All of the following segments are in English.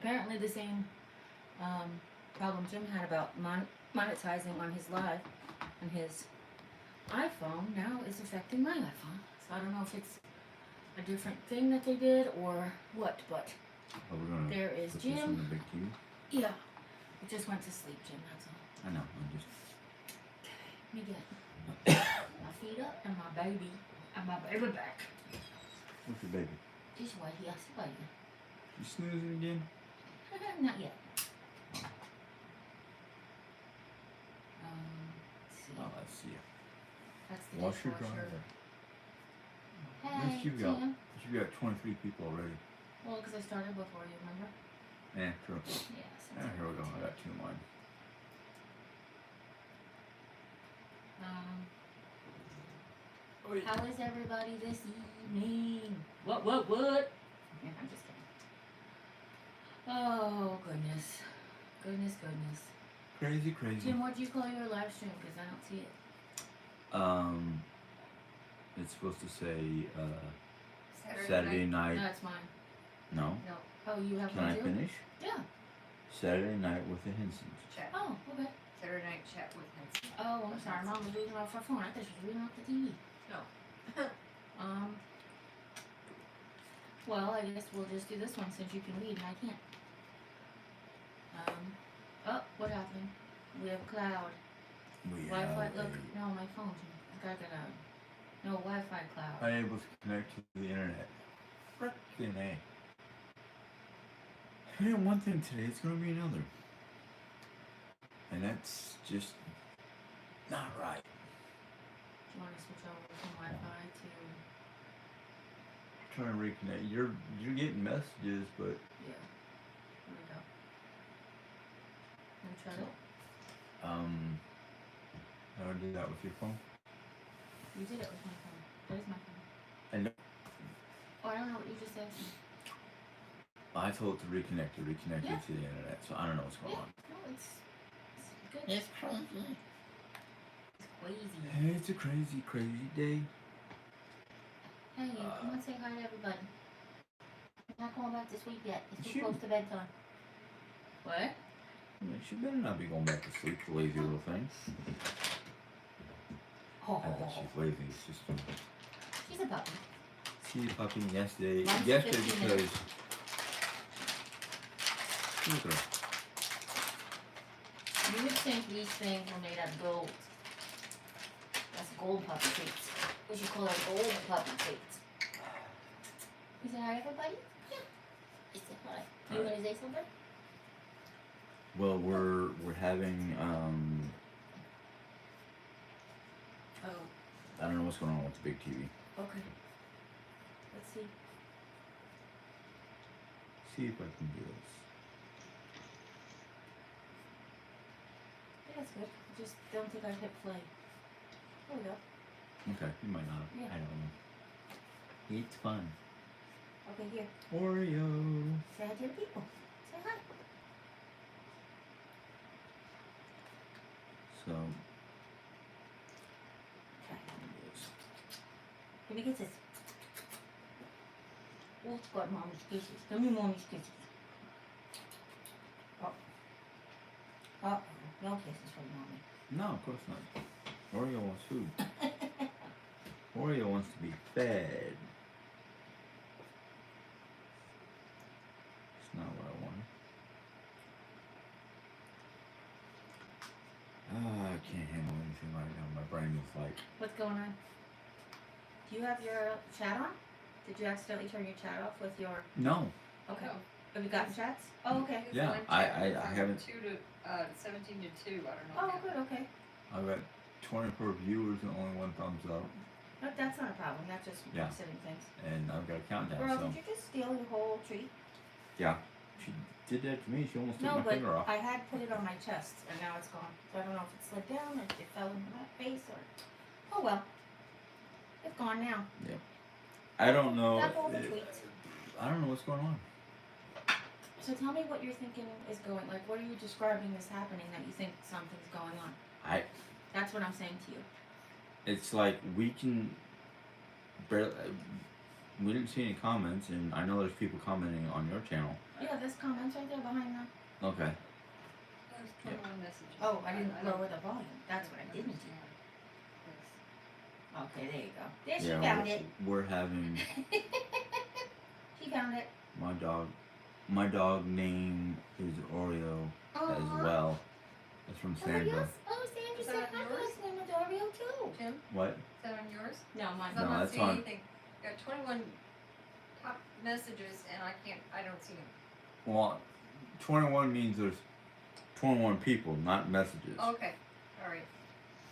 apparently the same problem Jim had about monetizing on his live and his iPhone now is affecting my iPhone. So I don't know if it's a different thing that they did or what, but Oh, we're gonna there is put this on Jim. the big TV? Yeah. It just went to sleep, Jim, that's all. I know, I'm just... Let me get my feet up and my baby back. What's your baby? This way here, see right here. You snoozing again? Not yet. Let's see. Oh, let's see. That's the Wash your dishwasher. dryer. Hey, Yes, Tim. you got 23 people already. Well, because I started before you, remember? Yeah, true. Yeah, Ah, here we go. I got 2 of mine. How is everybody this evening? What? Yeah, I'm just kidding. Oh, goodness. Goodness. Crazy. Jim, what do you call your live stream? Because I don't see it. It's supposed to say, Saturday night. No, it's mine. No? No. Oh, you have Can one I too? finish? Yeah. Saturday night with the Hensons. Chat. Oh, okay. Saturday night chat with Henson. Oh, I'm sorry. Mom was reading off her phone. I thought she was reading off the TV. No. Well, I guess we'll just do this one since you can read and I can't. Oh, what happened? We have a cloud. We Wi-Fi, have look. No, my phone. I got no Wi-Fi cloud. unable to connect to the internet. Frickin' A. I mean, one thing today, it's gonna be another. And that's just not right. Do you want to switch over from Wi-Fi to... Trying to reconnect. You're getting messages, but Yeah. There we go. Let me try that. how do I do that with your phone? You did it with my phone. That is my phone. I know. Oh, I don't know what you just asked me. I told it to reconnect Yeah. to the internet, so I don't know what's going on. No, it's good. It's crazy. It's crazy. Hey, it's a crazy day. Hey, you come on, say hi to everybody. I'm not going back to sleep yet. It's too Shoot. close to bedtime. What? I mean, she better not be going back to sleep, the lazy little thing. Oh, I bet she's lazy. It's just she's a puppy. she's fucking yesterday. Mine's Yesterday 15 because minutes. look at her. You would think these things were made out of gold. That's gold puppy treats. We should call them gold puppy treats. You say hi, everybody? Yeah. You say hi. You gonna say something? Well, we're having Oh, I don't know what's going on with the big TV. okay. Let's see. See if I can do this. Yeah, that's good. I just don't think I hit play. There we go. Okay, you might not. Yeah. I don't know. It's fun. Okay, here. Oreo. Say hi to the people. Say hi. So Okay. Let me get this. Oh, it's got mommy's kisses. Give me mommy's kisses. Oh. Uh-oh. No kisses from mommy. no, of course not. Oreo wants food. Oreo wants to be fed. It's not what I wanted. I can't handle anything right now. My brain is like, What's going on? Do you have your chat on? Did you accidentally turn your chat off with your... no. Okay. No. Have you gotten chats? Oh, okay. It's Yeah, one I chat from haven't- 2 to 17 to 2. I don't know. Oh, yet. good, okay. I've got 24 viewers and only 1 thumbs up. But that's not a problem. That's just Yeah. sitting things. And I've got a countdown, Girl, so. did you just steal your whole treat? Yeah. She did that to me. She almost took No, my but finger off. I had put it on my chest, and now it's gone. So I don't know if it slid down, or if it fell into my face, or... Oh, well. It's gone now. I don't know. That's all the tweets. I don't know what's going on. So tell me what you're thinking is going... Like, what are you describing as happening that you think something's going on? That's what I'm saying to you. It's like we can barely, we didn't see any comments, and I know there's people commenting on your channel. Yeah, there's comments right there behind them. Okay. There's 21 messages. Oh, I didn't don't lower the volume. That's what I didn't do. understand this. Okay, there you go. There she Yeah, found it. we're having She found it. my dog. My dog name is Oreo as Aw. well. It's from Oh, Sandra. yes. Oh, Sandra Is said that my yours? dog's name is Oreo too. Jim, What? is that on yours? No, mine. 'Cause I'm No, not that's seeing on- anything. Got 21 top messages and I don't see them. Well, 21 means there's 21 people, not messages. Okay, alright.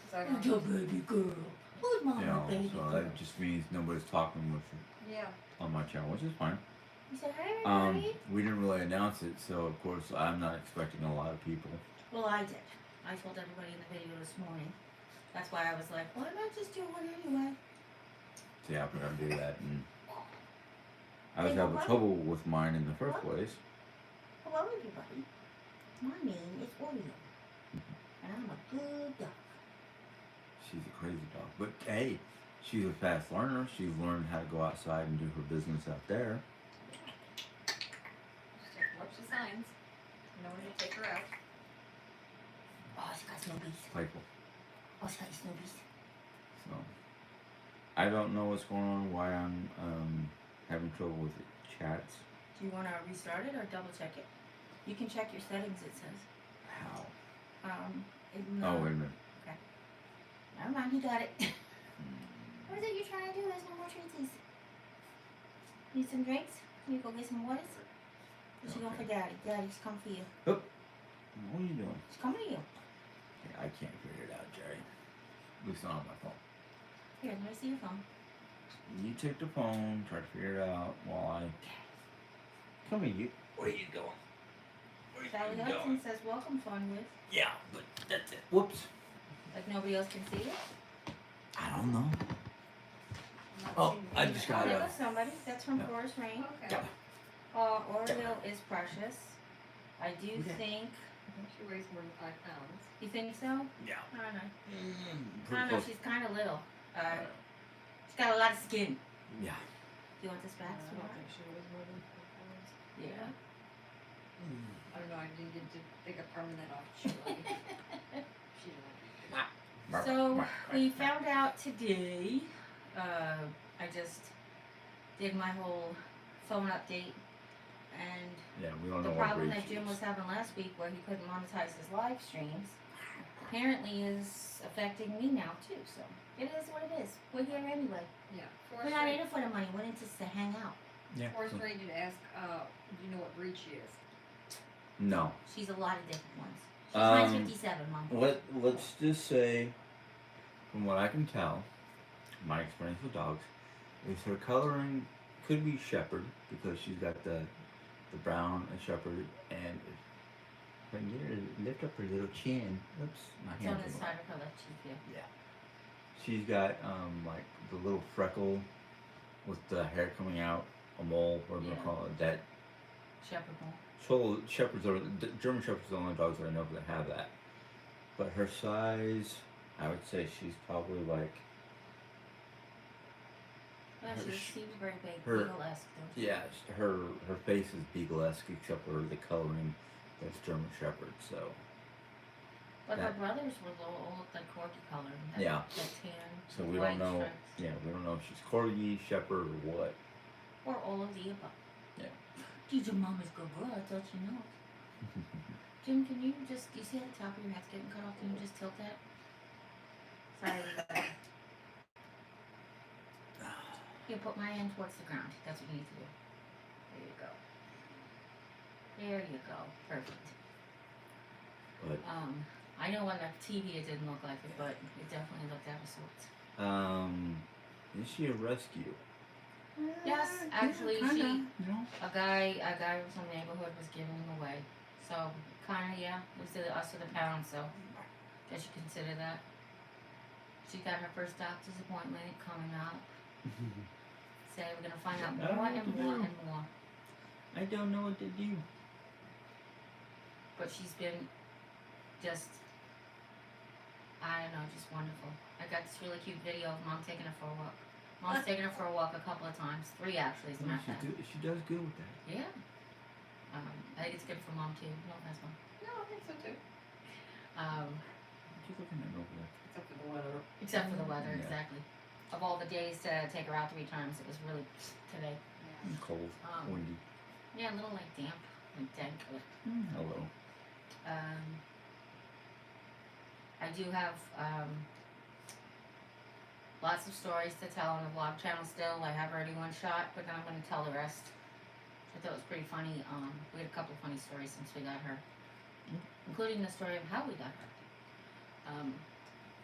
'Cause I Who's don't your baby girl? Who's my You know, baby so girl? that just means nobody's talking with Yeah. on my channel, which is fine. You said, hey, everybody. We didn't really announce it, so of course I'm not expecting a lot of people. Well, I did. I told everybody in the video this morning. That's why I was like, why not just do one anyway? So yeah, we're gonna do that, and I was Hey, having what? trouble with mine in the first What? place. Hello, everybody. My name is Oreo. And I'm a good dog. She's a crazy dog, but hey, she's a fast learner. She's learned how to go outside and do her business out there. Just watch the signs. Know when to take her out. Oh, she got snowbies. Playful. Oh, she got snowbies. So I don't know what's going on. Why I'm having trouble with the chats. Do you want to restart it or double check it? You can check your settings, it says. How? In Oh, wait a minute. Never mind, you got it. What is it you're trying to do? There's no more treaties. Need some drinks? Can you go get some waters? Or she going for Daddy? Daddy's come for you. What are you doing? She's coming to you. I can't figure it out, Jerry. At least not on my phone. Here, let me see your phone. You take the phone, try to figure it out while I. Come here, you. Where are you going? Where Sally you Hudson going? says, welcome, fun with. Yeah, but that's it. Whoops. Like nobody else can see it? I don't know. I'm not Oh, seeing I the just email. got Oh, it. there goes somebody. That's from Yeah. Forest Rain. Okay. Yeah. Oreo is precious. I do Okay. think. I think she weighs more than 5 pounds. You think so? Yeah. I don't know. I Pretty don't know. close. She's kind of little. She's got a lot of skin. Yeah. Do you want this back? I don't think she weighs more than 5 pounds. Yeah. I don't know, I needed to take a permanent off. She didn't. So we found out today. I just did my whole phone update, and Yeah, we don't the know what problem breed that she Jim is. was having last week, where he couldn't monetize his live streams, apparently is affecting me now too. So it is what it is. We're here anyway. Yeah. We're not in it for the money. We're in it just to hang out. Yeah. Forrest Ray did ask, do you know what breed she is? No. She's a lot of different ones. She's mine's Um, 57, Mom. Let's just say, from what I can tell, my experience with dogs, is her coloring could be shepherd because she's got the brown and shepherd, and if I can get her to lift up her little chin. Oops, my It's on hand. the side of her left cheek here. Yeah. She's got like the little freckle with the hair coming out, a mole, whatever you Yeah. call it. That Shepherd mole. so shepherds are German shepherds are the only dogs that I know that have that. But her size, I would say she's probably like Yeah, Her she sh- seems very big. her- Beagle-esque, don't she? yeah. Her face is beagle-esque except for the coloring that's German shepherd. So But her that- brothers were all looked like corgi color. That, Yeah. That tan. so we white don't know. stripes. Yeah, we don't know if she's corgi, shepherd, or what. Or all of the above. Yeah. She's your mama's good girl, I thought you know. Jim, can you just, you see at the top of your head's getting cut off, can you just tilt that? Sorry. You put my hand towards the ground. That's what you need to do. There you go. There you go. Perfect. But I know on the TV it didn't look like it, but it definitely looked out of sorts. is she a rescue? Yes, actually, kinda, she- You know? A guy from the neighborhood was giving him away. So, kinda, yeah, it was the us of the pound, so guess you consider that. She got her first doctor's appointment coming up. Say we're gonna find out I don't more know and what to more do. and more. I don't know what to do. But she's been just, I don't know, just wonderful. I got this really cute video of Mom taking her for a walk. Mom's taken her for a walk a couple of times. 3 actually, as a matter of fact. She does good with that. Yeah. I think it's good for Mom too. No offense, Mom. No, I think so too. What you looking at over there? Except for the weather. Except for the weather, Yeah. exactly. Of all the days to take her out 3 times, it was really today. And cold, windy. Yeah, a little like damp, like dead. Hello. I do have lots of stories to tell on the vlog channel still. I have already one shot, but then I'm going to tell the rest. I thought it was pretty funny. We had a couple of funny stories since we got her, including the story of how we got her.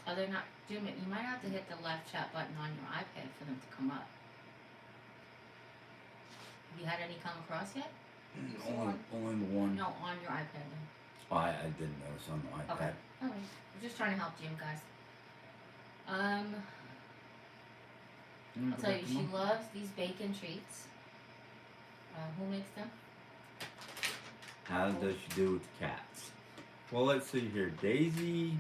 Other than that, Jim, you might have to hit the left chat button on your iPad for them to come up. Have you had any come across yet? Only the one. No, on your iPad then. Oh, I didn't notice on the iPad. Okay. Alright. We're just trying to help Jim, guys. I'll tell you, she loves these bacon treats. Who makes them? How does she do with the cats? Well, let's see here. Daisy,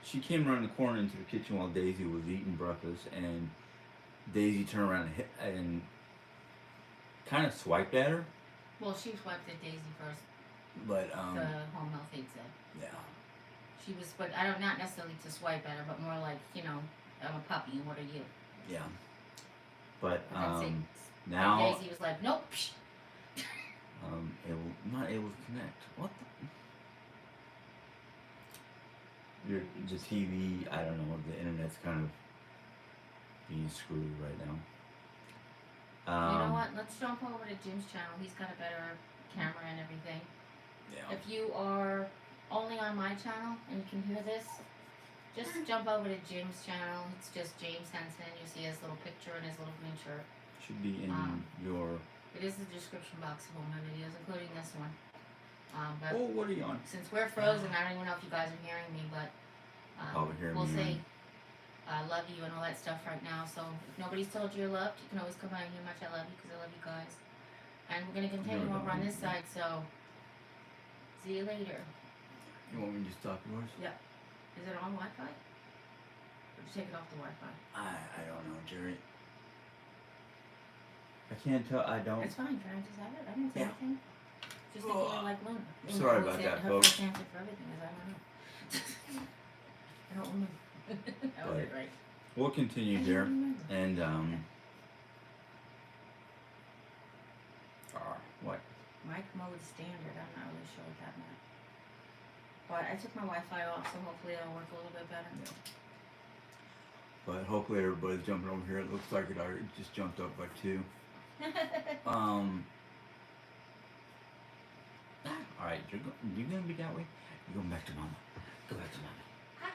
she came around the corner into the kitchen while Daisy was eating breakfast, and Daisy turned around and kind of swiped at her. Well, she swiped at Daisy first. But The home health aide said. yeah. She was, but I don't, not necessarily to swipe at her, but more like, you know, I'm a puppy, and what are you? Yeah. But that's it. now And Daisy was like, nope. not able to connect. What the? The TV, I don't know. The internet's kind of being screwed right now. You know what? Let's jump over to Jim's channel. He's got a better camera and everything. Yeah. If you are only on my channel and you can hear this, just jump over to Jim's channel. It's just James Henson. You see his little picture and his little green shirt. Should be in your. It is the description box of all my videos, including this one. But Oh, what are you on? since we're frozen, I don't even know if you guys are hearing me, but Probably hear we'll me. say love you and all that stuff right now. So if nobody's told you you're loved, you can always come by and hear how much I love you, because I love you guys. And we're going to continue over on this side, so see you later. You want me to just stop yours? Is it on Wi-Fi? Or did you take it off the Wi-Fi? I don't know, Jerry. I can't tell. I don't. It's fine. Can I just have it? I didn't say Yeah. anything. Just think you're like Luna. Luna Sorry always about said that, her folks. first answer for everything is I don't know. I don't remember. That was it, right? We'll continue I here, don't remember. and what? Mic mode standard. I'm not really sure what that meant. But I took my Wi-Fi off, so hopefully it'll work a little bit better. But hopefully everybody's jumping over here. It looks like it already just jumped up by 2. All right, you're gonna be that way. You're going back to Mama. Go back to Mama. Hi.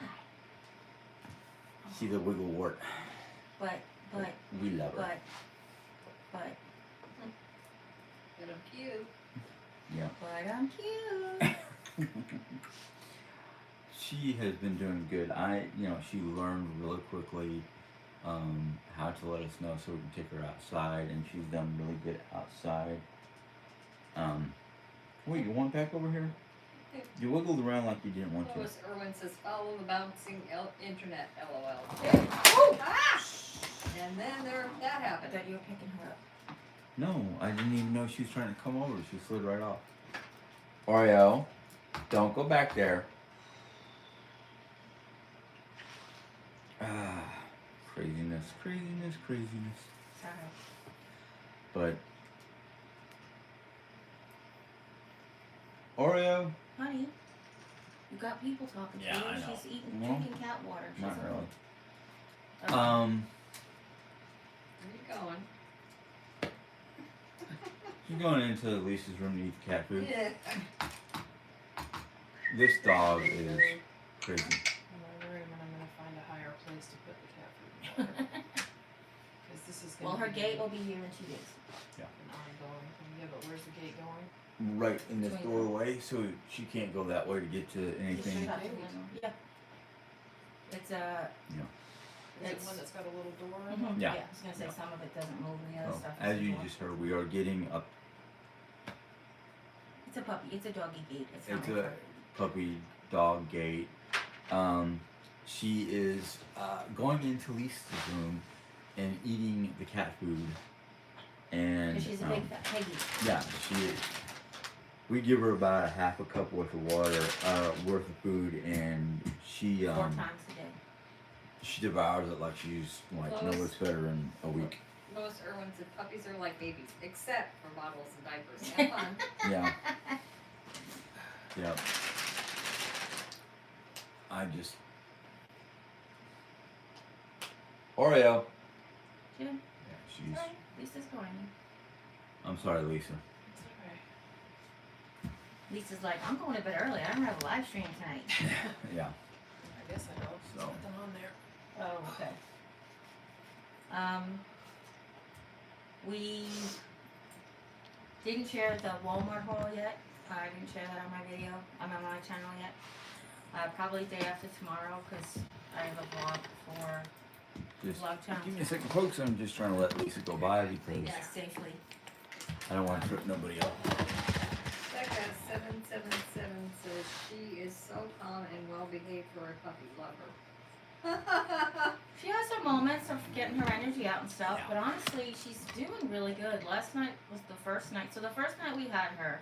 See the wiggle wart. But We love her. but But I'm cute. Yeah. but I'm cute. She has been doing good. She learned really quickly how to let us know so we can take her outside, and she's done really good outside. Wait, you want back over here? You wiggled around like you didn't want to. Lois Irwin says, follow the bouncing internet, LOL. Ah! And then that I happened. thought you were picking her up. No, I didn't even know she was trying to come over. She slid right off. Oreo, don't go back there. Craziness. Sorry. But Oreo, Honey, you got people talking Yeah, to you. I know. She's eating, Well, drinking cat water. She's not a- really. Okay. Where you going? She's going into Lisa's room to eat the cat food. Yeah. This dog is crazy. In my room, and I'm gonna find a higher place to put the cat food. Because this is gonna Well, her be gate will be here in 2 days. an ongoing thing. Yeah, but where's the gate going? Right in this Between them. doorway, so she can't go that way to get to Just anything. shut the window. Yeah. It's a. Is it It's- one that's got a little door in it? Mhm, Yeah. I was gonna say Yeah. some of it doesn't move and the other So, stuff. as is you more. just heard, we are getting a It's a puppy. It's a doggy gate. It's not It's my a fur. puppy dog gate. she is going into Lisa's room and eating the cat food. And 'Cause she's a big fat piggy. yeah, she is. We give her about a half a cup worth of water, worth of food, and she 4 times a day. she devours it like she's like Close. no, it's better in a week. Most Irwins and puppies are like babies, except for bottles and diapers. Have fun. Yeah. Yep. I just Oreo. Jim, Yeah, she's. sorry, Lisa's going. I'm sorry, Lisa. It's okay. Lisa's like, I'm going to bed early. I don't have a live stream tonight. Yeah. I guess I know. There's So. nothing on there. Oh, okay. We didn't share the Walmart haul yet. I didn't share that on my video. I'm on my channel yet. Probably day after tomorrow because I have a vlog for Just vlog channel. give me a second, folks. I'm just trying to let Lisa go by because Yeah, safely. I don't want to trip nobody up. Becca 777 says she is so calm and well behaved for a puppy. Love her. She has her moments of getting her energy out and stuff, Yeah. but honestly, she's doing really good. Last night was the first night. So the first night we had her,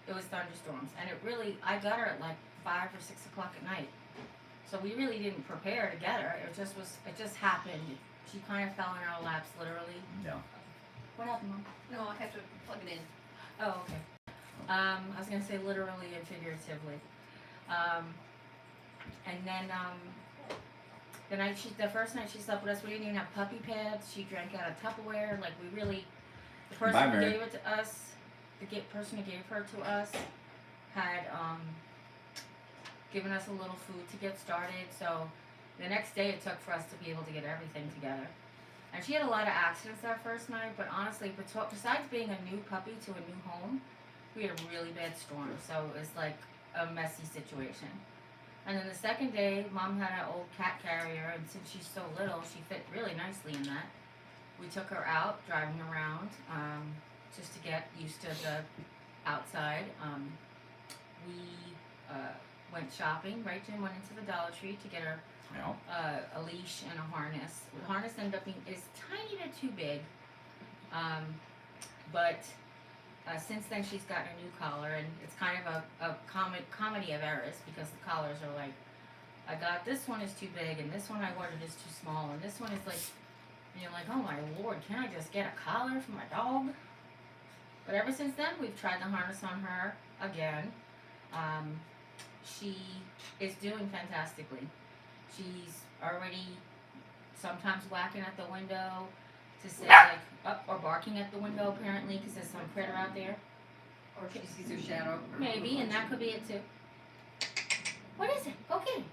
it was thunderstorms, and it really, I got her at like 5 or 6 o'clock at night. So we really didn't prepare to get her. It just happened. She kind of fell in our laps, literally. Yeah. What happened, Mom? No, I have to plug it in. Oh, okay. I was gonna say literally and figuratively. And then the first night she slept with us, we didn't even have puppy pads. She drank out of Tupperware. Like we really, the person Bye, who Mary. gave it to us, person who gave her to us, had given us a little food to get started. So the next day it took for us to be able to get everything together. And she had a lot of accidents that first night, but honestly, besides being a new puppy to a new home, we had a really bad storm, so it was like a messy situation. And then the second day, Mom had an old cat carrier, and since she's so little, she fit really nicely in that. We took her out, driving around, just to get used to the outside. We went shopping, right? Jim went into the Dollar Tree to get her Yeah. a leash and a harness. The harness ended up being is tiny bit too big, but since then she's gotten a new collar, and it's kind of a comedy of errors because the collars are like, I got this one is too big, and this one I ordered is too small, and this one is like, and you're like, oh my lord, can I just get a collar for my dog? But ever since then, we've tried the harness on her again. She is doing fantastically. She's already sometimes whacking at the window to say like, up or barking at the window apparently because there's some critter out there. Or she sees her shadow. Maybe, and that could be it too. What is it? Go get it.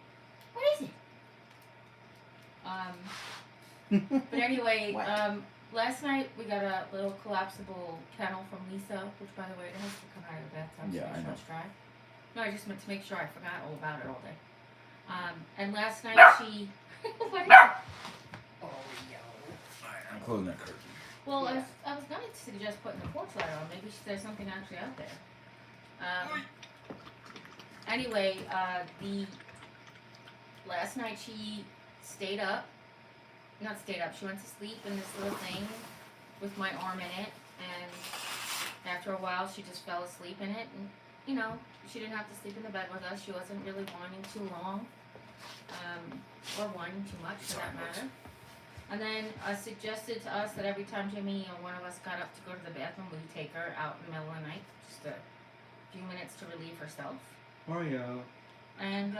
What is it? But anyway, What? last night we got a little collapsible kennel from Lisa, which by the way, it has to come out of the bathtub Yeah, so I it's know. not dry. No, I just meant to make sure I forgot all about it all day. And last night she, what is it? Oreo. Alright, I'm closing that curtain. Well, Yeah. I was gonna suggest putting the porch light on. Maybe there's something actually out there. Anyway, the last night she stayed up. Not stayed up. She went to sleep in this little thing with my arm in it, and after a while, she just fell asleep in it. And you know, she didn't have to sleep in the bed with us. She wasn't really whining too long, or whining too much for that matter. And then suggested to us that every time Jimmy or one of us got up to go to the bathroom, we would take her out in the middle of the night, just a few minutes to relieve herself. Oreo. And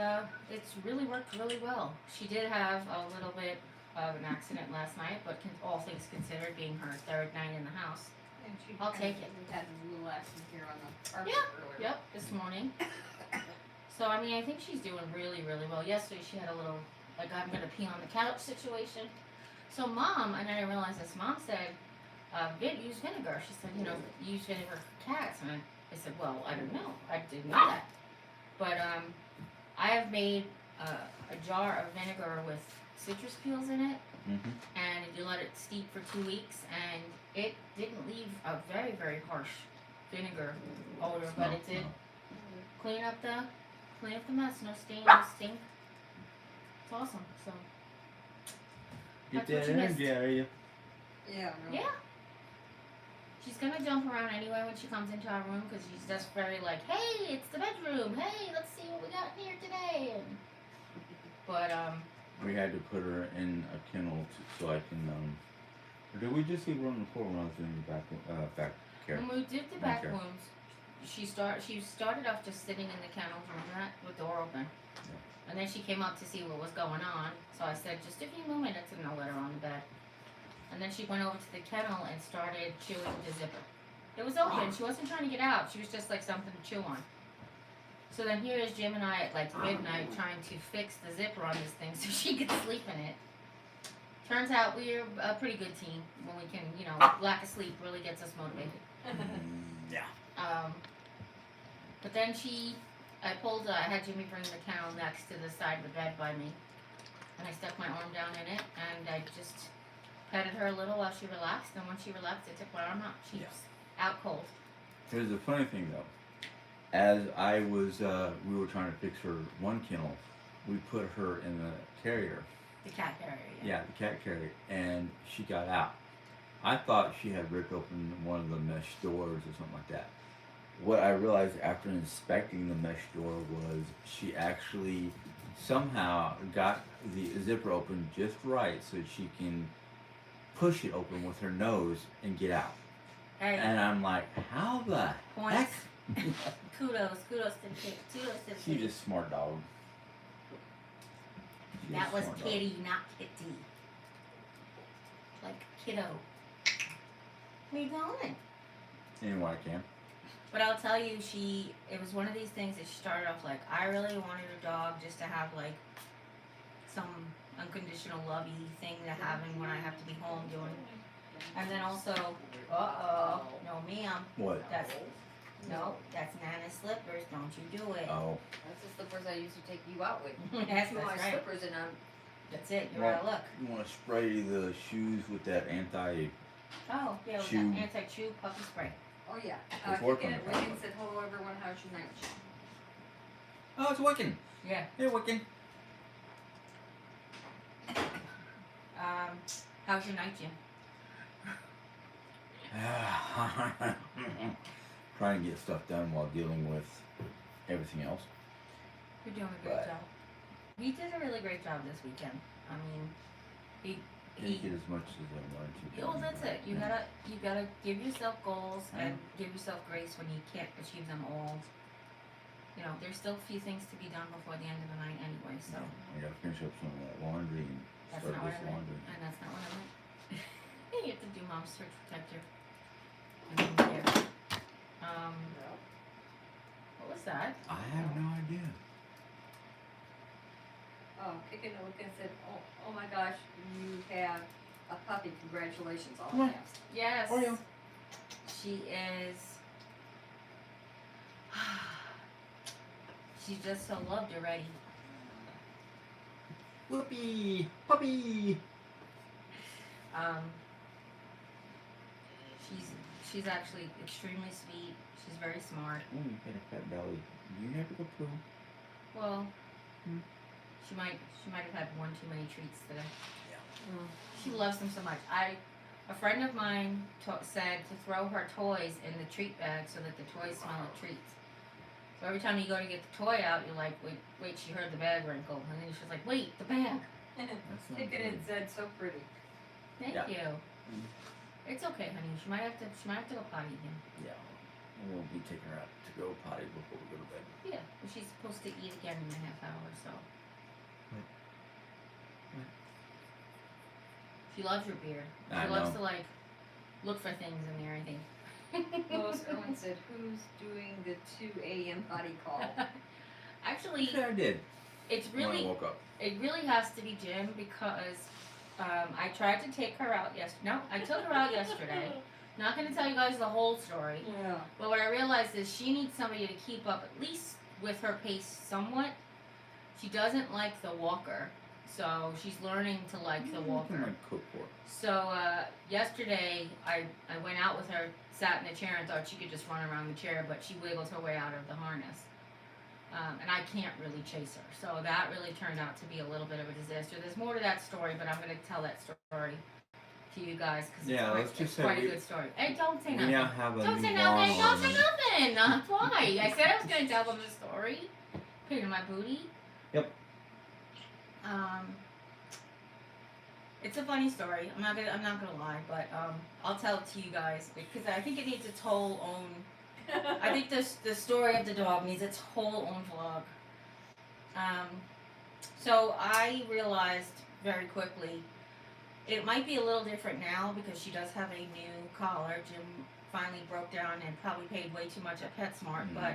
it's really worked really well. She did have a little bit of an accident last night, but all things considered, being her third night in the house. And she I'll take it. We had a little accident here on the carpet Yeah. earlier. Yep, this morning. So I mean, I think she's doing really, really well. Yesterday she had a little, like, I'm gonna pee on the couch situation. So Mom, and I didn't realize this, Mom said, use vinegar. She said, use vinegar for cats. And I said, well, I don't know. I didn't know that. But I have made a jar of vinegar with citrus peels in it, Mm-hmm. and you let it steep for 2 weeks, and it didn't leave a very, very harsh vinegar odor, but it did clean up the mess. No stain, no stink. It's awesome. So Get That's what that you missed. energy out of you. Yeah. No. yeah, she's gonna jump around anyway when she comes into our room because she's just very like, hey, it's the bedroom. Hey, let's see what we got here today. But We had to put her in a kennel so I can. Or did we just leave her on the floor when I was doing the back care? when we did the Back back care. rooms, she started off just sitting in the kennel, remember that, with the door open. Yeah. And then she came up to see what was going on. So I said, just a few more minutes, and I'll let her on the bed. And then she went over to the kennel and started chewing the zipper. It was open. She wasn't trying to get out. She was just like something to chew on. So then here is Jim and I at like midnight trying to fix the zipper on this thing so she could sleep in it. Turns out we're a pretty good team when we can, lack of sleep really gets us motivated. Yeah. But then I had Jimmy bring the kennel next to the side of the bed by me. And I stuck my arm down in it and I just petted her a little while she relaxed. And when she relaxed, I took my arm out. She's out cold. Here's the funny thing though. As I was, we were trying to fix her one kennel, we put her in the carrier. The cat carrier, Yeah, the cat carrier, and she got out. I thought she had ripped open one of the mesh doors or something like that. What I realized after inspecting the mesh door was she actually somehow got the zipper open just right so she can push it open with her nose and get out. Hey, And I'm like, how the points. heck? Kudos to the kid. Kudos to the She's kid. a smart dog. She's That a was smart dog. kitty, not kitty. Like kiddo. Where you going? Anyway, I can. But I'll tell you, it was one of these things that she started off like, I really wanted a dog just to have like some unconditional lovey thing to have and when I have to be home doing. And then also, no ma'am, What? that's Nana's slippers, don't you do it. Oh. That's the slippers I used to take you out with. That's You my right. slippers and That's it, you're out of luck. You want to spray the shoes with that anti... Oh, yeah, with Chew. that anti-chew puppy spray. oh yeah. It's working. Wiggin said, hello everyone, how's your night? Oh, it's working. Yeah. It's working. How's your night, Jim? Trying to get stuff done while dealing with everything else. You're doing a great But- job. He did a really great job this weekend. I mean, Didn't get as much as I wanted to. well, that's it. You gotta give yourself goals and give yourself grace when you can't achieve them all. There's still a few things to be done before the end of the night anyway, so I gotta finish up some of that laundry and that's start not what this I meant. laundry. And that's not what I meant. You have to do mom's search protector. And then there. What was that? I have no idea. Oh, Kicking and Looking said, oh my gosh, you have a puppy, congratulations, all Come on. caps. Yes. Oreo. She is. She's just so loved already. Whoopee! Puppy! She's actually extremely sweet. She's very smart. Oh, you got a fat belly. You never go poo. Well, Hmm. she might have had one too many treats today. Yeah. She loves them so much. A friend of mine said to throw her toys in the treat bag so that the toys smell like treats. So every time you go to get the toy out, you're like, wait, she heard the bag wrinkle. And then she's like, wait, the bag. That's not Kicking good. and said, so pretty. Thank Yeah. you. It's okay, honey. She might have to go potty again. Yeah. We'll be taking her out to go potty before we go to bed. Yeah, but she's supposed to eat again in a half hour, so. She loves your beard. She I loves know. to look for things in there, I think. Lois Owen said, who's doing the 2 a.m. potty call? Actually, Yeah, I did. it's When I really woke up. it really has to be Jim because I tried to take her out yesterday. No, I took her out yesterday. Not going to tell you guys the whole story. Yeah. But what I realized is she needs somebody to keep up at least with her pace somewhat. She doesn't like the walker, so she's learning to like the walker. Like cook for. So yesterday I went out with her, sat in a chair and thought she could just run around the chair, but she wiggled her way out of the harness. And I can't really chase her. So that really turned out to be a little bit of a disaster. There's more to that story, but I'm going to tell that story to you guys because Yeah, let's it's just say quite a good story. Hey, don't say we nothing. now have a Don't say new nothing. Don't lawn say nothing. That's why. I said I was going to tell them the story. Put it in my booty. Yep. It's a funny story. I'm not gonna lie, but I'll tell it to you guys because I think it needs its whole own. I think the story of the dog needs its whole own vlog. So I realized very quickly it might be a little different now because she does have a new collar. Jim finally broke down and probably paid way too much at PetSmart, but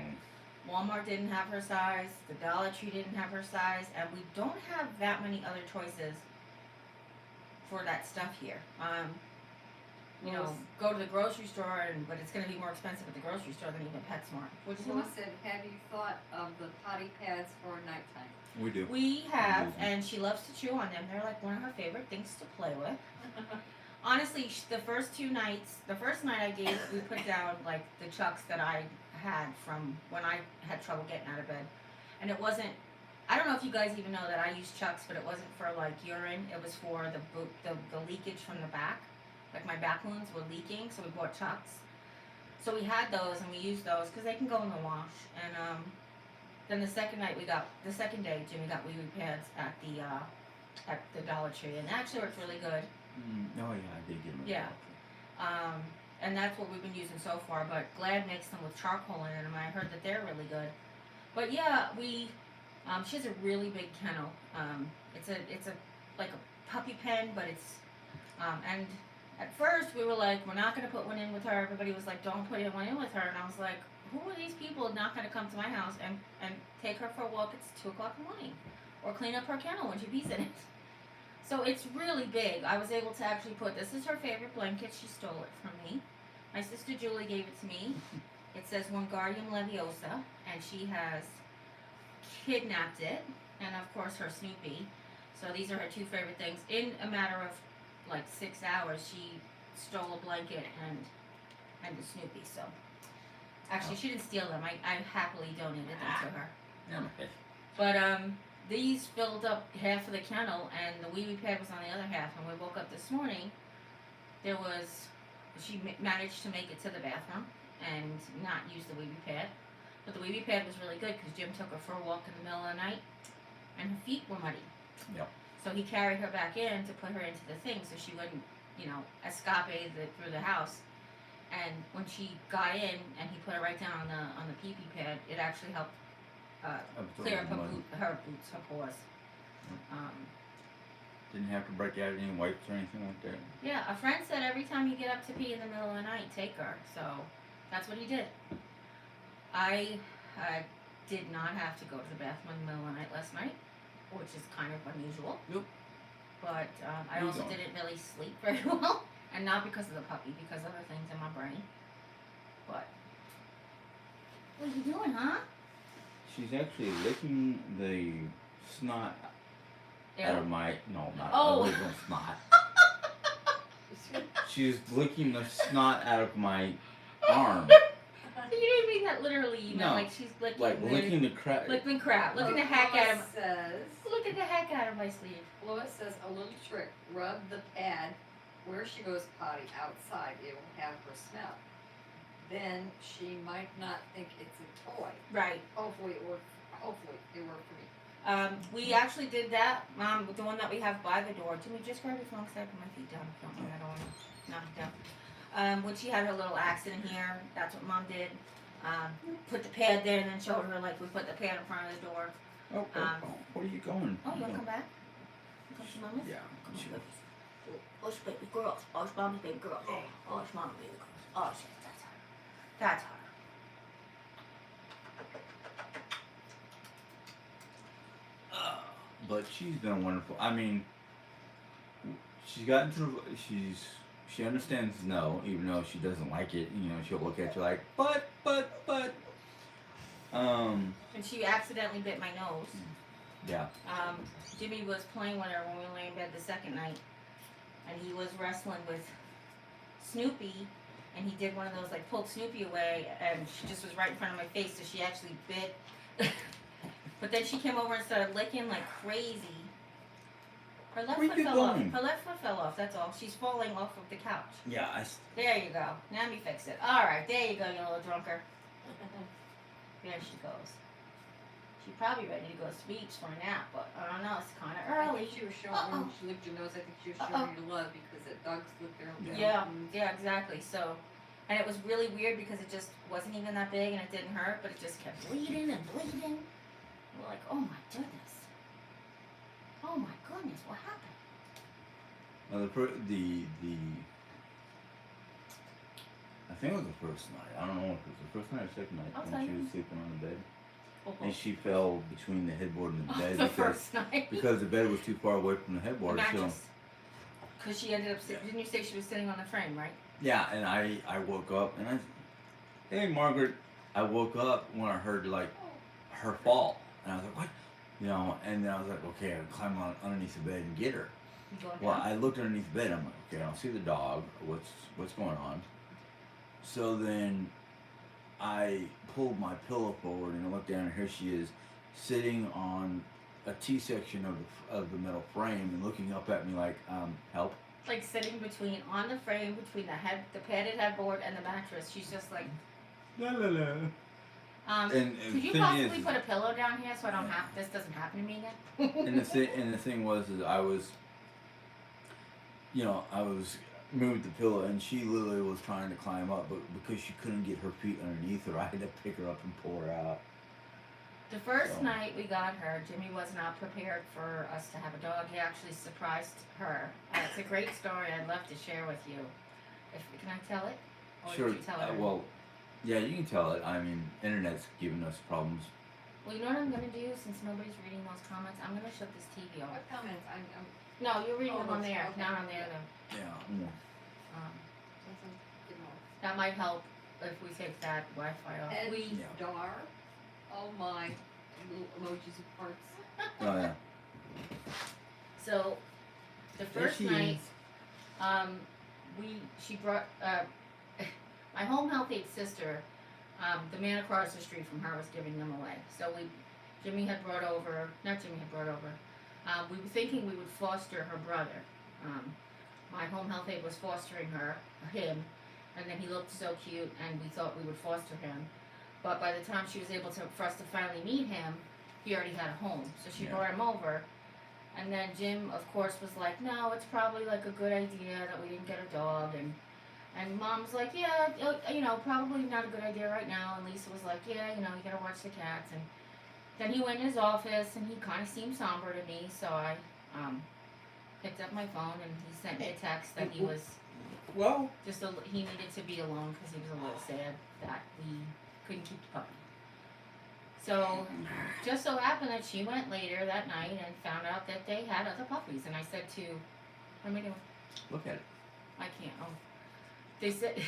Walmart didn't have her size, the Dollar Tree didn't have her size, and we don't have that many other choices for that stuff here. Go to the grocery store, but it's going to be more expensive at the grocery store than even PetSmart. Melissa said, have you thought of the potty pads for nighttime? We do. We have, and she loves to chew on them. They're like one of her favorite things to play with. Honestly, the first night I gave, we put down like the chucks that I had from when I had trouble getting out of bed. And it wasn't, I don't know if you guys even know that I use chucks, but it wasn't for like urine. It was for the leakage from the back. Like my back wounds were leaking, so we bought chucks. So we had those and we used those because they can go in the wash. And then the second day, Jimmy got wee wee pads at the Dollar Tree, and it actually worked really good. Oh yeah, I did get them. Yeah. And that's what we've been using so far. But Glad makes them with charcoal in them. I heard that they're really good. But yeah, she has a really big kennel. It's a like a puppy pen, but it's and at first we were like, we're not going to put one in with her. Everybody was like, don't put one in with her. And I was like, who are these people not going to come to my house and take her for a walk at 2 o'clock in the morning, or clean up her kennel when she pees in it? So it's really big. I was able to actually this is her favorite blanket. She stole it from me. My sister Julie gave it to me. It says Wingardium Leviosa, and she has kidnapped it, and of course her Snoopy. So these are her two favorite things. In a matter of like 6 hours, she stole a blanket and the Snoopy. So actually, she didn't steal them. I happily donated them to her. Okay. But these filled up half of the kennel, and the wee wee pad was on the other half. And we woke up this morning. She managed to make it to the bathroom and not use the wee wee pad. But the wee wee pad was really good because Jim took her for a walk in the middle of the night, and her feet were muddy. Yep. So he carried her back in to put her into the thing so she wouldn't, escape through the house. And when she got in and he put her right down on the pee-pee pad, it actually helped clear up her boots, her paws. Didn't have to break out any wipes or anything like that. Yeah, a friend said every time you get up to pee in the middle of the night, take her. So that's what he did. I did not have to go to the bathroom in the middle of the night last night, which is kind of unusual. Yep. But I also didn't really sleep very well. And not because of the puppy, because of other things in my brain. But what are you doing, huh? She's actually licking the snot out of my Oh. original snot. She's licking the snot out of my arm. You didn't mean that literally. You meant like she's licking. Like licking the crap. Licking crap. Looking the heck out of. Says, Look at the heck out of my sleeve. Lois says a little trick: rub the pad where she goes potty outside. It will have her smell. Then she might not think it's a toy. Right. Hopefully it worked. Hopefully it worked for me. We actually did that. With the one that we have by the door. Jimmy, just grab your phone because I put my feet down. I don't want to knock it down. When she had her little accident here, that's what Mom did. Put the pad there and then showed her like we put the pad in front of the door. Oh, where are you going? Oh, you want to come back? Come to Mama's? Yeah. Come on, babies. Oh, it's baby girls. Oh, it's Mama's baby girls. Oh, it's Mama's baby girls. Oh, shit, that's her. That's her. But she's been wonderful. I mean, she's gotten through. She understands no, even though she doesn't like it. She'll look at you like, but. And she accidentally bit my nose. Yeah. Jimmy was playing with her when we lay in bed the second night, and he was wrestling with Snoopy, and he did one of those like pulled Snoopy away, and she just was right in front of my face, so she actually bit But then she came over and started licking like crazy. Her left Where foot you fell off. going? Her left foot fell off. That's all. She's falling off of the couch. Yeah, There you go. Now let me fix it. All right, there you go, you little drunker. There she goes. She's probably ready to go to speech for a nap, but I don't know. It's kind of I early. think she was showing, when she licked your nose, I think she was showing you love because the dogs licked their own Yeah, nose. yeah, exactly. So, and it was really weird because it just wasn't even that big and it didn't hurt, but it just kept bleeding and bleeding. We're like, oh my goodness. Oh my goodness, what happened? well, I think it was the first night. I don't know if it was the first night or second night I'll when tell she you. was sleeping on the bed. Oh, And she fell between the headboard and the bed the because, first night. because the bed was too far away from the The headboard. So mattress. Because she ended up sitting, didn't you say she was sitting on the frame, right? yeah, and I woke up and hey Margaret, I woke up when I heard like her fall, and I was like, what? You know, and then I was like, okay, I'll climb on underneath the bed and get her. You going Well, down? I looked underneath the bed. I'm like, okay, I don't see the dog. What's going on? So then I pulled my pillow forward and I looked down, and here she is, sitting on a T-section of the metal frame and looking up at me like, help. Like sitting on the frame between the padded headboard and the mattress. She's just like, La la la. And could you thing possibly is- put a pillow down here so this doesn't happen to me again? And the thing was is I was moved the pillow, and she literally was trying to climb up, but because she couldn't get her feet underneath her, I had to pick her up and pull her out. The first So- night we got her, Jimmy was not prepared for us to have a dog. He actually surprised her. It's a great story. I'd love to share with you. Can I tell it? Or Sure. Did you tell it? Well, yeah, you can tell it. I mean, internet's giving us problems. Well, you know what I'm gonna do since nobody's reading those comments. I'm gonna shut this TV off. What comments? I'm No, you're reading Oh, them on those- there, okay. not on there though. Yeah. doesn't get more. That might help if we take that Wi-Fi off. Head, We Yeah. dar, oh my, little emojis of hearts. Oh yeah. So, the There first she night, is. she brought, my home health aide sister, the man across the street from her was giving them away. So Jimmy had brought over, we were thinking we would foster her brother. My home health aide was fostering him, and then he looked so cute, and we thought we would foster him. But by the time she was able for us to finally meet him, he already had a home. So she Yeah. brought him over. And then Jim, of course, was like, no, it's probably like a good idea that we didn't get a dog. And Mom was like, yeah, probably not a good idea right now. And Lisa was like, yeah, you gotta watch the cats. And then he went in his office, and he kind of seemed somber to me. So I picked up my phone, and he sent me a text that he was Well, he needed to be alone because he was a little sad that we couldn't keep the puppy. So, just so happened that she went later that night and found out that they had other puppies. And I said to, what am I doing? look at it. I can't. Oh, they said.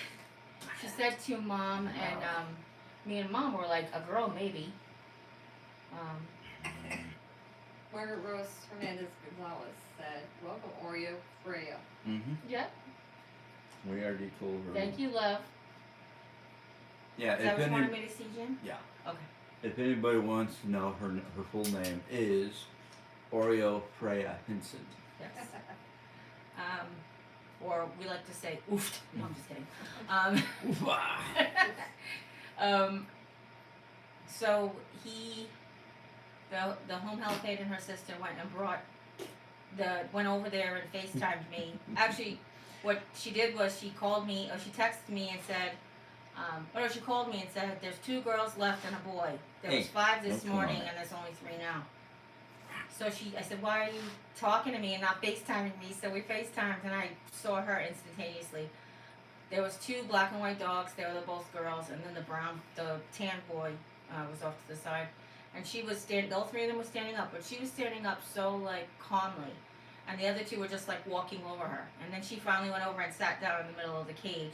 She said to Mom and me and Mom were like, a girl maybe. Margaret Rose Hernandez Gonzalez said, welcome Oreo, Freya. Mm-hmm. Yeah. We already told her. Thank you, love. Yeah. Is that what you wanted me to see, Jim? Yeah. Okay. If anybody wants to know, her full name is Oreo Freya Henson. Yes. Or we like to say, oof. No, I'm just kidding. So the home health aide and her sister went and went over there and FaceTimed me. Actually, what she did was she called me, or she texted me and said, she called me and said, there's 2 girls left and a boy. There was Hey, 5 this don't come on morning there. and there's only 3 now. So I said, why are you talking to me and not FaceTiming me? So we FaceTimed and I saw her instantaneously. There was 2 black and white dogs. They were both girls, and then the tan boy was off to the side. And she was all 3 of them were standing up, but she was standing up so like calmly, and the other 2 were just like walking over her. And then she finally went over and sat down in the middle of the cage.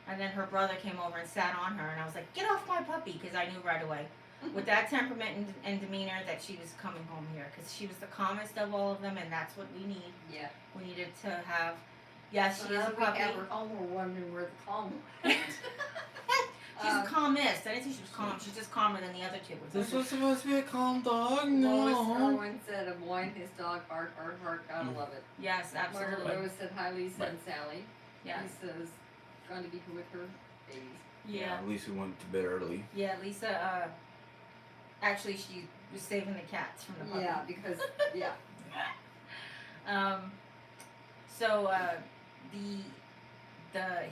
And then her brother came over and sat on her, and I was like, get off my puppy, because I knew right away. With that temperament and demeanor that she was coming home here, because she was the calmest of all of them, and that's what we need. Yeah. We needed to have, yes, So she is now a that we puppy. have her home, we're wondering where the calm went. She's the calmest. I didn't say she was calm. She's just calmer than the other two. This was supposed to be a calm dog. Lois No. Irwin said of wine, his dog, bark, bark, bark. Gotta love it. Yes, Margaret absolutely. Lewis said hi, Lisa Right. and Sally. Yes. Lisa's going to be with her babies. Yeah. Lisa went to bed early. Yeah, Lisa, actually she was saving the cats from the puppy. Yeah, because, yeah. So,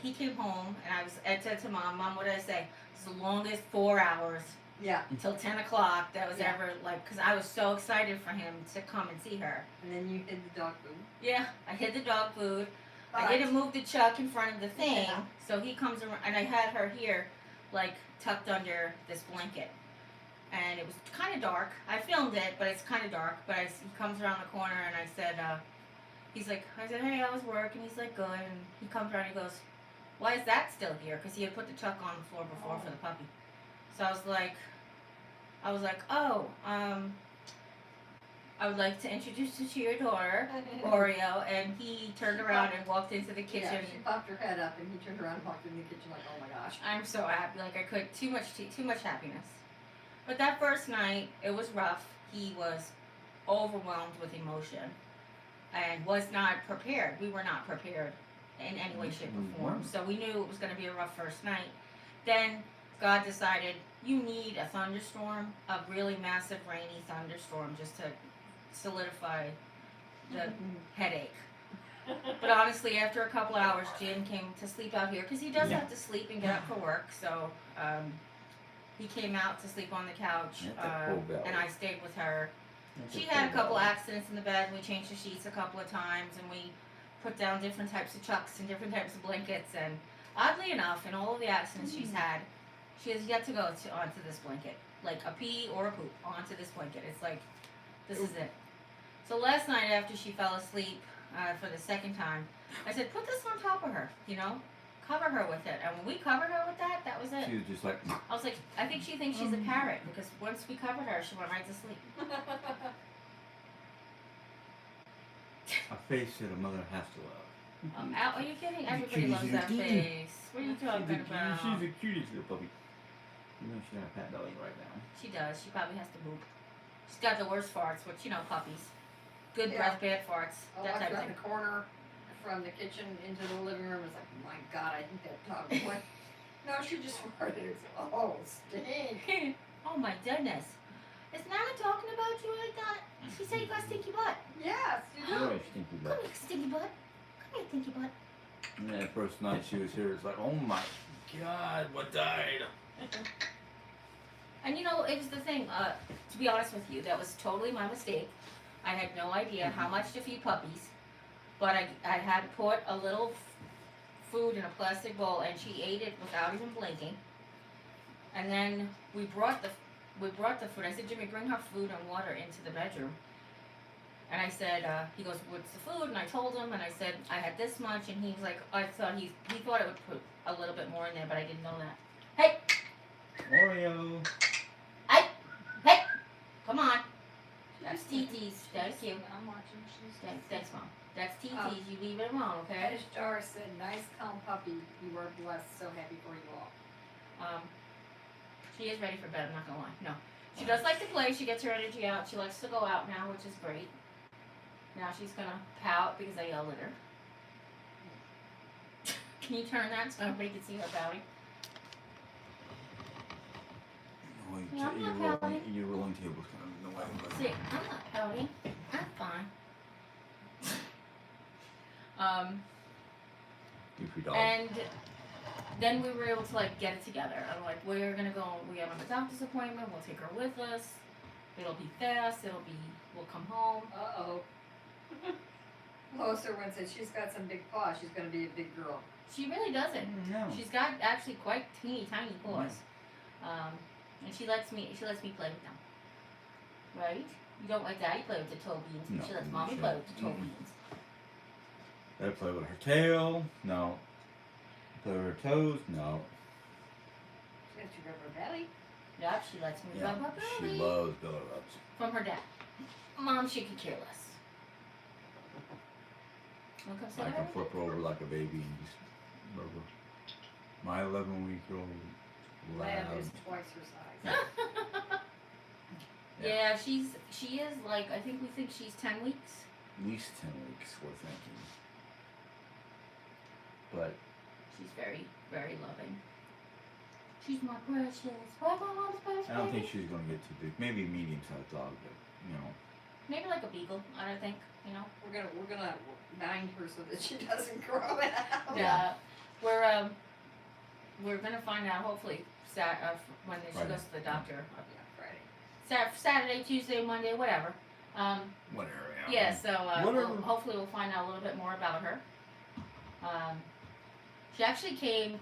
he came home and I said to Mom, what did I say? It's the longest 4 hours Yeah. until 10 o'clock that was Yeah. ever, like, because I was so excited for him to come and see her. And then you hid the dog food. Yeah, I hid the dog food. I But- didn't move the chuck in front of the thing, Yeah. so he comes around, and I had her here, like, tucked under this blanket. And it was kind of dark. I filmed it, but it's kind of dark. But he comes around the corner, and I said, I said, hey, how was work? And he's like, good. And he comes around and he goes, why is that still here? Because he had put the chuck on the floor before for the puppy. So I was like, oh, I would like to introduce you to your daughter, Oreo. And he turned around and walked into the kitchen. Yeah, she popped her head up and he turned around and walked in the kitchen like, oh my gosh. I'm so happy. Like, I could, too much happiness. But that first night, it was rough. He was overwhelmed with emotion and was not prepared. We were not prepared in any way, shape, or form. So we knew it was going to be a rough first night. Then God decided you need a thunderstorm, a really massive rainy thunderstorm, just to solidify the headache. But honestly, after a couple hours, Jim came to sleep out here because he does have to sleep and get up for work. So he came out to sleep on the couch, and I stayed with her. She had a couple accidents in the bed, and we changed the sheets a couple of times, and we put down different types of chucks and different types of blankets. And oddly enough, in all of the accidents she's had, she has yet to go onto this blanket, like a pee or a poop onto this blanket. It's like, this is it. So last night after she fell asleep for the second time, I said, put this on top of her, cover her with it. And when we covered her with that, that was it. She was just like, I was like, I think she thinks she's a parrot because once we covered her, she went right to sleep. a face that a mother has to love. Are you kidding? Everybody loves that face. What are you talking about? She's the cutest little puppy. You know she's got a fat belly right now. She does. She probably has to move. She's got the worst farts, which, puppies. Good Yeah. breath, bad farts. I That walked type of around thing. the corner from the kitchen into the living room. It's like, my God, I think that dog went. No, she just farted. Oh, stink. Oh my goodness. Is Nana talking about you like that? She said you got stinky butt. Yes, you do. Boy, stinky Come butt. here, stinky butt. Come here, stinky butt. And that first night she was here, it's like, oh my God, what died? And it was the thing, to be honest with you, that was totally my mistake. I had no idea how much to feed puppies, but I had put a little food in a plastic bowl and she ate it without even blinking. And then we brought the food. I said, Jimmy, bring her food and water into the bedroom. And I said, he goes, what's the food? And I told him, and I said, I had this much, and he was like, I thought he thought it would put a little bit more in there, but I didn't know that. Hey! Oreo. Hey! Come on. That's TT's. Thank you. I'm watching. She's Thanks, Mom. That's TT's. You leave it alone, okay? Edge Jar said, nice, calm puppy. You are blessed. So happy for you all. She is ready for bed, I'm not gonna lie. No. She does like to play. She gets her energy out. She likes to go out now, which is great. Now she's gonna pout because I yelled at her. Can you turn that so everybody can see her pouting? Yeah, I'm not pouting. Your rolling table's kind of in the way. But See, I'm not pouting. I'm fine. goofy dog. And then we were able to get it together. I'm like, we're gonna go. We have a doctor's appointment. We'll take her with us. It'll be fast. We'll come home. Uh-oh. Lois Irwin said she's got some big paws. She's going to be a big girl. She really doesn't. No. She's got actually quite teeny tiny paws. And she lets me play with them. Right? You don't let Daddy play with the toe beans, but No, she lets you Mommy shouldn't. play with the toe beans. Let her play with her tail? No. Play with her toes? No. She lets you rub her belly. Yep, she lets me Yeah, rub her she belly. loves belly rubs. From her dad. Mom, she could care less. Wanna come sit I can over flip her over like a baby and just rub her. My 11-week-old Lab loud. is twice her size. Yeah, she is like, I think we think she's 10 weeks. At least 10 weeks, we're thinking. But She's very, very loving. She's my precious. Why my mom's precious? I don't think baby? she's gonna get too big. Maybe a medium-sized dog, but you know. Maybe like a beagle, I don't think, you know. We're gonna bind her so that she doesn't grow out. Yeah. We're gonna find out hopefully when she Friday. goes to the doctor. Yeah, Friday. Saturday, Tuesday, Monday, whatever. Whatever. Yeah, so Whatever. hopefully we'll find out a little bit more about her. She actually came,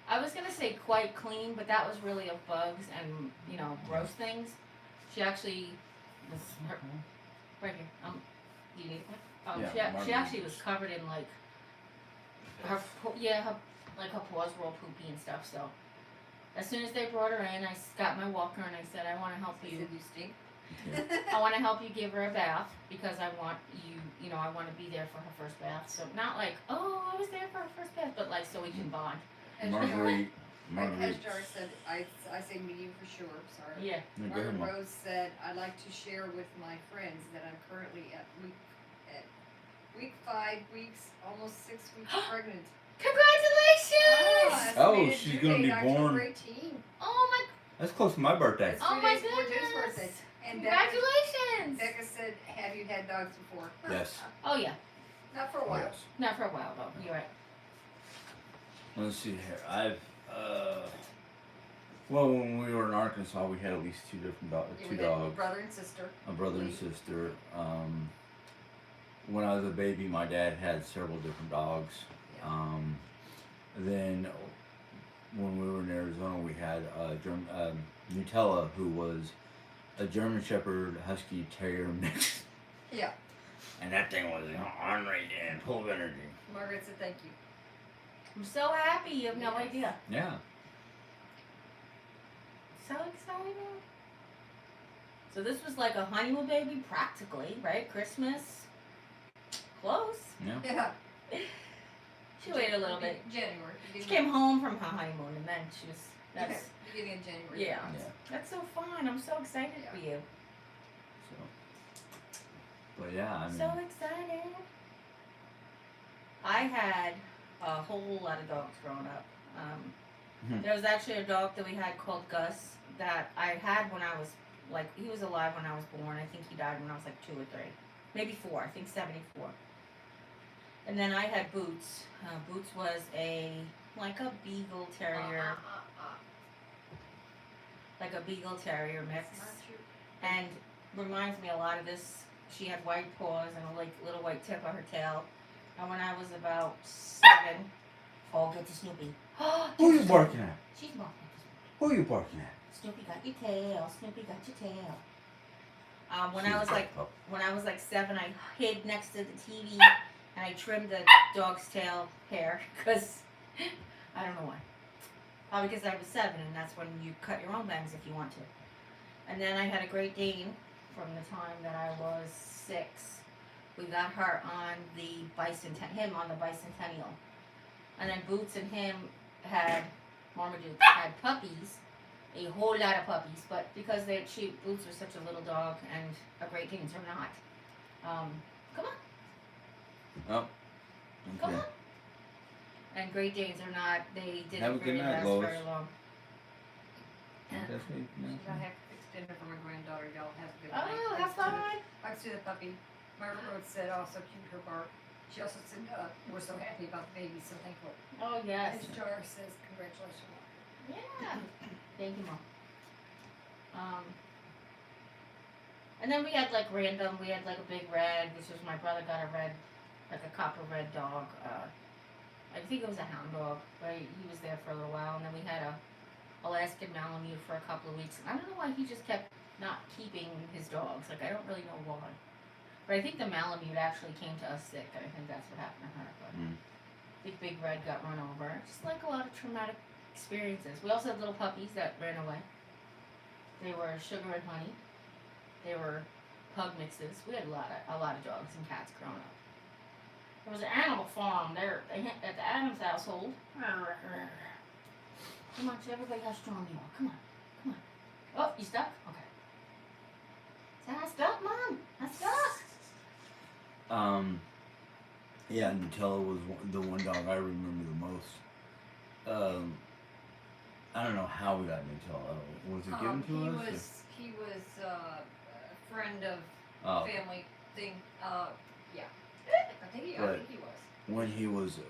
I was gonna say quite clean, but that was really of bugs and, you know, gross things. She actually was, right here, you need one? Yeah, She actually was covered in like, her paws were all poopy and stuff, so. As soon as they brought her in, I got my walker and I said, I wanna help I you. said you stink. I want to help you give her a bath because I want you, I want to be there for her first bath. So not like, oh, I was there for her first bath, but like so we can bond. As Marguerite. As Marguerite. Jar said, I say medium for sure, sorry. Yeah. No, go ahead, Margaret Mom. Rose said, I'd like to share with my friends that I'm currently at week 5 weeks, almost 6 weeks pregnant. Congratulations! Oh, Oh, estimated she's due gonna date be October born. 18. Oh my! That's close to my birthday. It's Oh 3 my days before Jim's goodness! birthday. And Congratulations! Becca said, have you had dogs before? Yes. Oh yeah, Not for a while. Yes. not for a while though. You're right. Let's see here. Well, when we were in Arkansas, we had at least two different Yeah, two we had dogs. brother and sister. A brother and sister. When I was a baby, my dad had several different dogs. Yeah. Then, when we were in Arizona, we had Nutella, who was a German Shepherd Husky Terrier mix. Yeah. And that thing was ornery and full of energy. Margaret said thank you. I'm so happy. You have no Yes. idea. Yeah. So excited. So this was like a honeymoon baby, practically, right? Christmas. Close. Yeah. Yeah. She waited a little bit. January. She came home from her honeymoon and then she was. That's Beginning of January. yeah. Yeah. That's so fun. I'm so excited for you. So. But yeah, I mean. So excited. I had a whole lot of dogs growing up. There was actually a dog that we had called Gus that I had when I was he was alive when I was born. I think he died when I was like 2 or 3, maybe 4. I think 74. And then I had Boots. Boots was like a Beagle Terrier, like a Beagle Terrier mix, That's not true. and reminds me a lot of this. She had white paws and a little white tip on her tail. And when I was about 7, get to Snoopy. Who you barking at? She's barking. Who you barking at? Snoopy got your tail. Snoopy got your tail. When She's I a was big pup. when I was like 7, I hid next to the TV and I trimmed the dog's tail hair because I don't know why. Probably because I was 7 and that's when you cut your own bangs if you want to. And then I had a Great Dane from the time that I was 6. We got her on the bicentennial. And then Boots and him had Marmaduke had puppies, a whole lot of puppies, but because Boots was such a little dog and a Great Danes are not. Come on. Oh. Come Okay. on. And Great Danes are not, they Have a didn't good really night, last Lois. very long. That's me. I have to fix dinner for my granddaughter. Y'all have a good night. Oh, have Thanks to fun. Thanks to the puppy. Margaret Rhodes said, oh, so cute, her bark. She also said, we're so happy about the baby, so thankful. Oh, yes. And Jar says, congratulations. Yeah. Thank you, Mom. And then we had like we had like a big red, which was my brother got a red, like a copper red dog. I think it was a hound dog, but he was there for a little while. And then we had a Alaskan Malamute for a couple of weeks. I don't know why he just kept not keeping his dogs. Like I don't really know why. But I think the Malamute actually came to us sick. I think that's what happened to her. But I think Big Red got run over. Just like a lot of traumatic experiences. We also had little puppies that ran away. They were Sugar and Honey. They were pug mixes. We had a lot of dogs and cats growing up. There was an animal farm there at the Adams household. Come on, show everybody how strong you are. Come on. Come on. Oh, you stuck? Okay. Say, I stuck, Mom. I stuck. Yeah, Nutella was the one dog I remember the most. I don't know how we got Nutella. Was it given to us? He was a friend of Oh, family thing. Yeah. I think he was. when he was a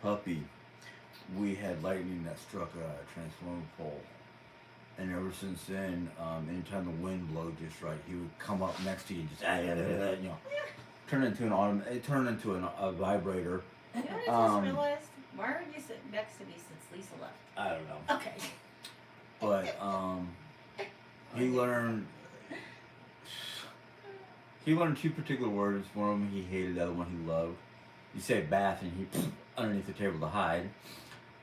puppy, we had lightning that struck a transformer pole, and ever since then, anytime the wind blew just right, he would come up next to you, and just you know, turn into it turned into a vibrator. You know what I just realized? Why are you sitting next to me since Lisa left? I don't know, Okay. but he learned two particular words. One of them he hated, the other one he loved. You say bath, and he underneath the table to hide.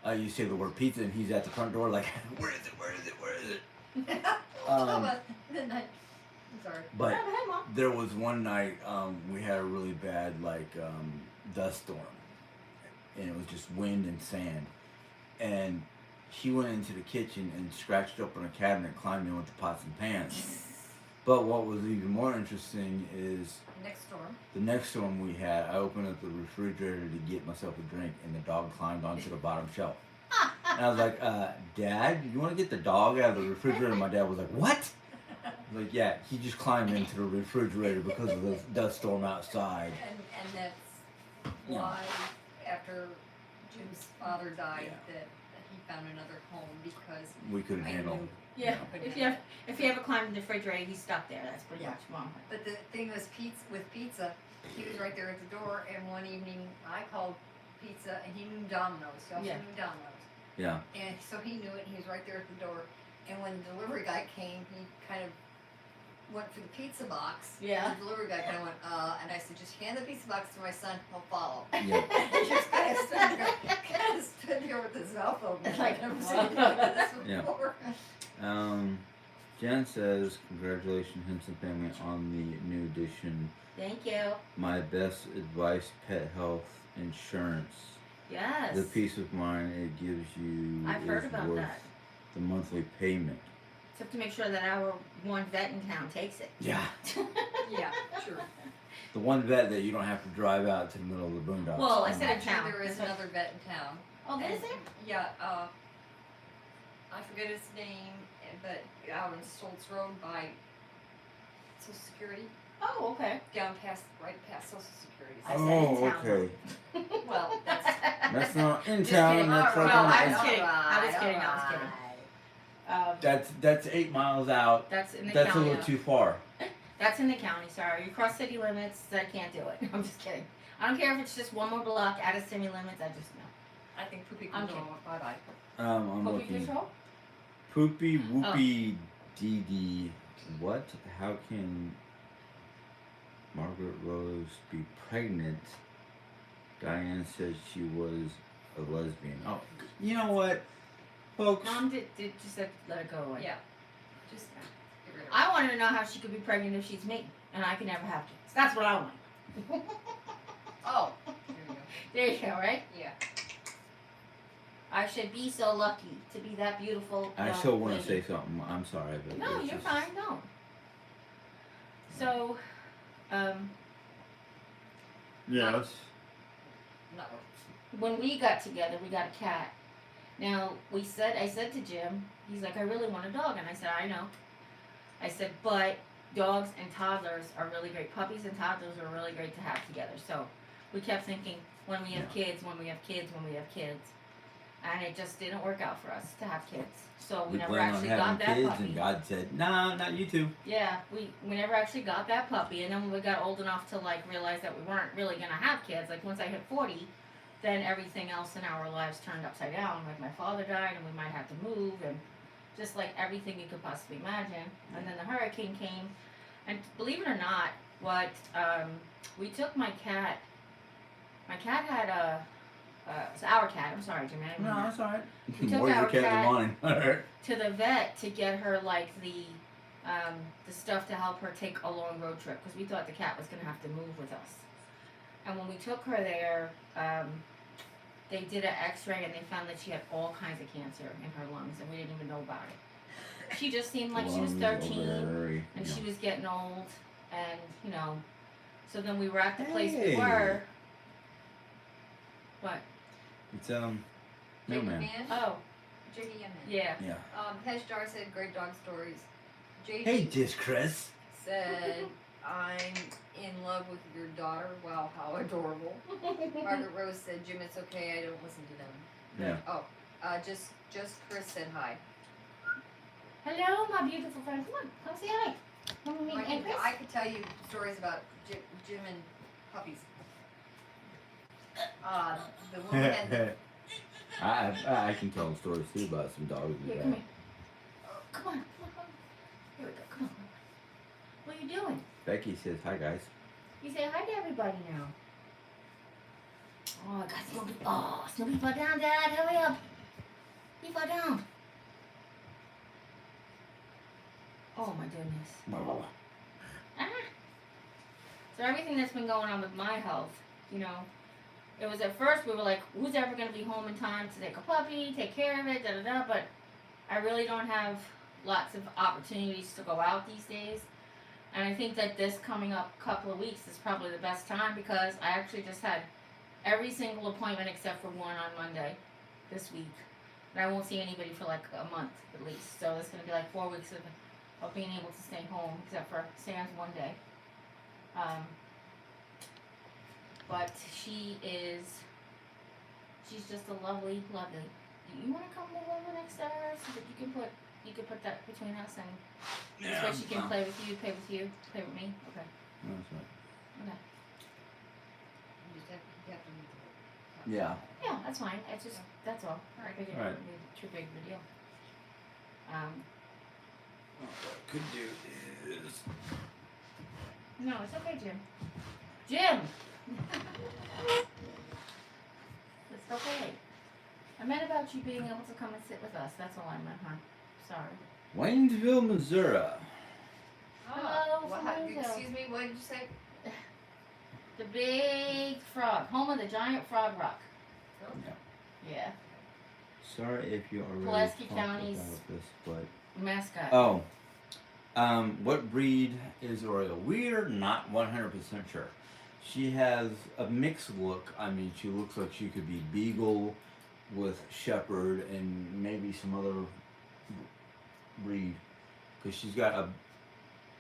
You say the word pizza, and he's at the front door like, where is it? Where is it? Where is it? I'm sorry. But Oh, hey, Mom. there was one night we had a really bad dust storm, and it was just wind and sand, and he went into the kitchen and scratched open a cabinet, climbed in with the pots and pans. But what was even more interesting is the next storm we had, I opened up the refrigerator to get myself a drink, and the dog climbed onto the bottom shelf. And I was like, Dad, you want to get the dog out of the refrigerator? And my dad was like, what? I was like, yeah, he just climbed into the refrigerator because of the dust storm outside. And that's why after Jim's father died that he found another home because We couldn't handle him. Yeah, if you ever climbed in the refrigerator, he's stuck there. That's pretty much wrong. But the thing was, pizza, he was right there at the door, and one evening I called pizza, and he knew Domino's. He also knew Domino's. Yeah. And so he knew it, and he was right there at the door. And when the delivery guy came, he kind of went for the pizza box. Yeah. The delivery guy kind of went, and I said, just hand the pizza box to my son, he'll follow. Yeah. He just kind of stood there with his mouth open. Like, I've never seen him like this Yeah. before. Jen says, congratulations, Henson family, on the new edition. Thank you. My best advice, pet health insurance. Yes. The peace of mind it gives you I've heard is about worth that. the monthly payment. Just have to make sure that our one vet in town takes it. Yeah. Yeah, sure. The one vet that you don't have to drive out to the middle of the boondocks. Well, I said in Actually, town. there is another vet in town. Oh, And- is there? Yeah, I forget his name, but out on Stoltz Road by Social Security, Oh, okay. right past Social Security. I said in Oh, town. okay. Well, that's That's not in Just town. kidding. That's All like right. on No, I the- was kidding. I was kidding. That's 8 miles out. That's in the That's a county. little too far. That's in the county. Sorry, you cross city limits. I can't do it. I'm just kidding. I don't care if it's just one more block out of city limits. I just know. I think Poopy I'm can go bye-bye. I'm Poopy looking. control? Poopy whoopy dee dee. What? How can Margaret Rose be pregnant? Diane said she was a lesbian. Oh, you know what, folks? Mom did just let it go away. Yeah. Just get rid of it. I want to know how she could be pregnant if she's me, and I can never have kids. That's what I want. Oh, there you go. There you go, right? Yeah. I should be so lucky to be that beautiful. I still want to say something. I'm sorry, but No, it's you're just- fine. No. So, Yes. No. when we got together, we got a cat. Now I said to Jim, he's like, I really want a dog, and I said, I know. I said, but dogs and toddlers are really great. Puppies and toddlers are really great to have together. So we kept thinking, when we have kids, when we have kids, when we have kids, and it just didn't work out for us to have kids. So we never planned on actually having got that kids, puppy. and God said, "Nah, not you two." Yeah, we never actually got that puppy, and then when we got old enough to like realize that we weren't really gonna have kids, like once I hit 40, then everything else in our lives turned upside down. Like my father died, and we might have to move, and just like everything you could possibly imagine. And then the hurricane came, and believe it or not, we took my cat. My cat had it's our cat. I'm sorry, Jimmy. I didn't mean No, that. that's alright. We took More our your cat cat- than mine. Alright. To the vet to get her like the stuff to help her take a long road trip because we thought the cat was gonna have to move with us. And when we took her there, they did an X-ray and they found that she had all kinds of cancer in her lungs, and we didn't even know about it. She just seemed like she was Lungs, 13, ovary, and yeah. she was getting old, and you know. So then we were at the place we Hey. were. What? It's Jiggy mailman. Man? Oh, Jiggy Man. yeah. Yeah. Heshjar said great dog stories. JD Hey, just Chris. said, I'm in love with your daughter. Wow, how adorable. Margaret Rose said, Jim, it's okay, I don't listen to them. Yeah. Oh, just Chris said hi. Hello, my beautiful friend. Come on, come say hi. Come meet Aunt Chris. I could tell you stories about Jim and puppies. The woman had I can tell stories too about some dogs. Here, come here. Oh, come on. Here we go. Come on. What are you doing? Becky says hi, guys. You say hi to everybody now. Oh, I got Snoopy. Oh, Snoopy fell down, Dad. Hurry up. He fell down. Oh, my goodness. Ah. So everything that's been going on with my health, you know, it was at first we were like, who's ever going to be home in time to take a puppy, take care of it, da-da-da, but I really don't have lots of opportunities to go out these days. And I think that this coming up couple of weeks is probably the best time because I actually just had every single appointment except for one on Monday this week. And I won't see anybody for like a month at least. So it's going to be like 4 weeks of being able to stay home except for Sam's one day. But she's just a lovely. You want to come over next to her so that you can put that between us and this way she can play with you, play with me. Okay. No, that's right. Okay. You have to meet her. Yeah. Yeah, that's fine. It's just that's all. I figured it Right. wouldn't be too big of a deal. What I could do is. No, it's okay, Jim. Jim. It's okay. I meant about you being able to come and sit with us. That's all I meant, huh? Sorry. Waynesville, Missouri. Hello, What, from Waynesville. excuse me, what did you say? The big frog. Home of the giant frog rock. Yeah. Sorry if you already Pulaski talked County's about this, but mascot. oh, what breed is Oreo? We're not 100% sure. She has a mixed look. I mean, she looks like she could be Beagle with Shepherd and maybe some other breed. Because she's got a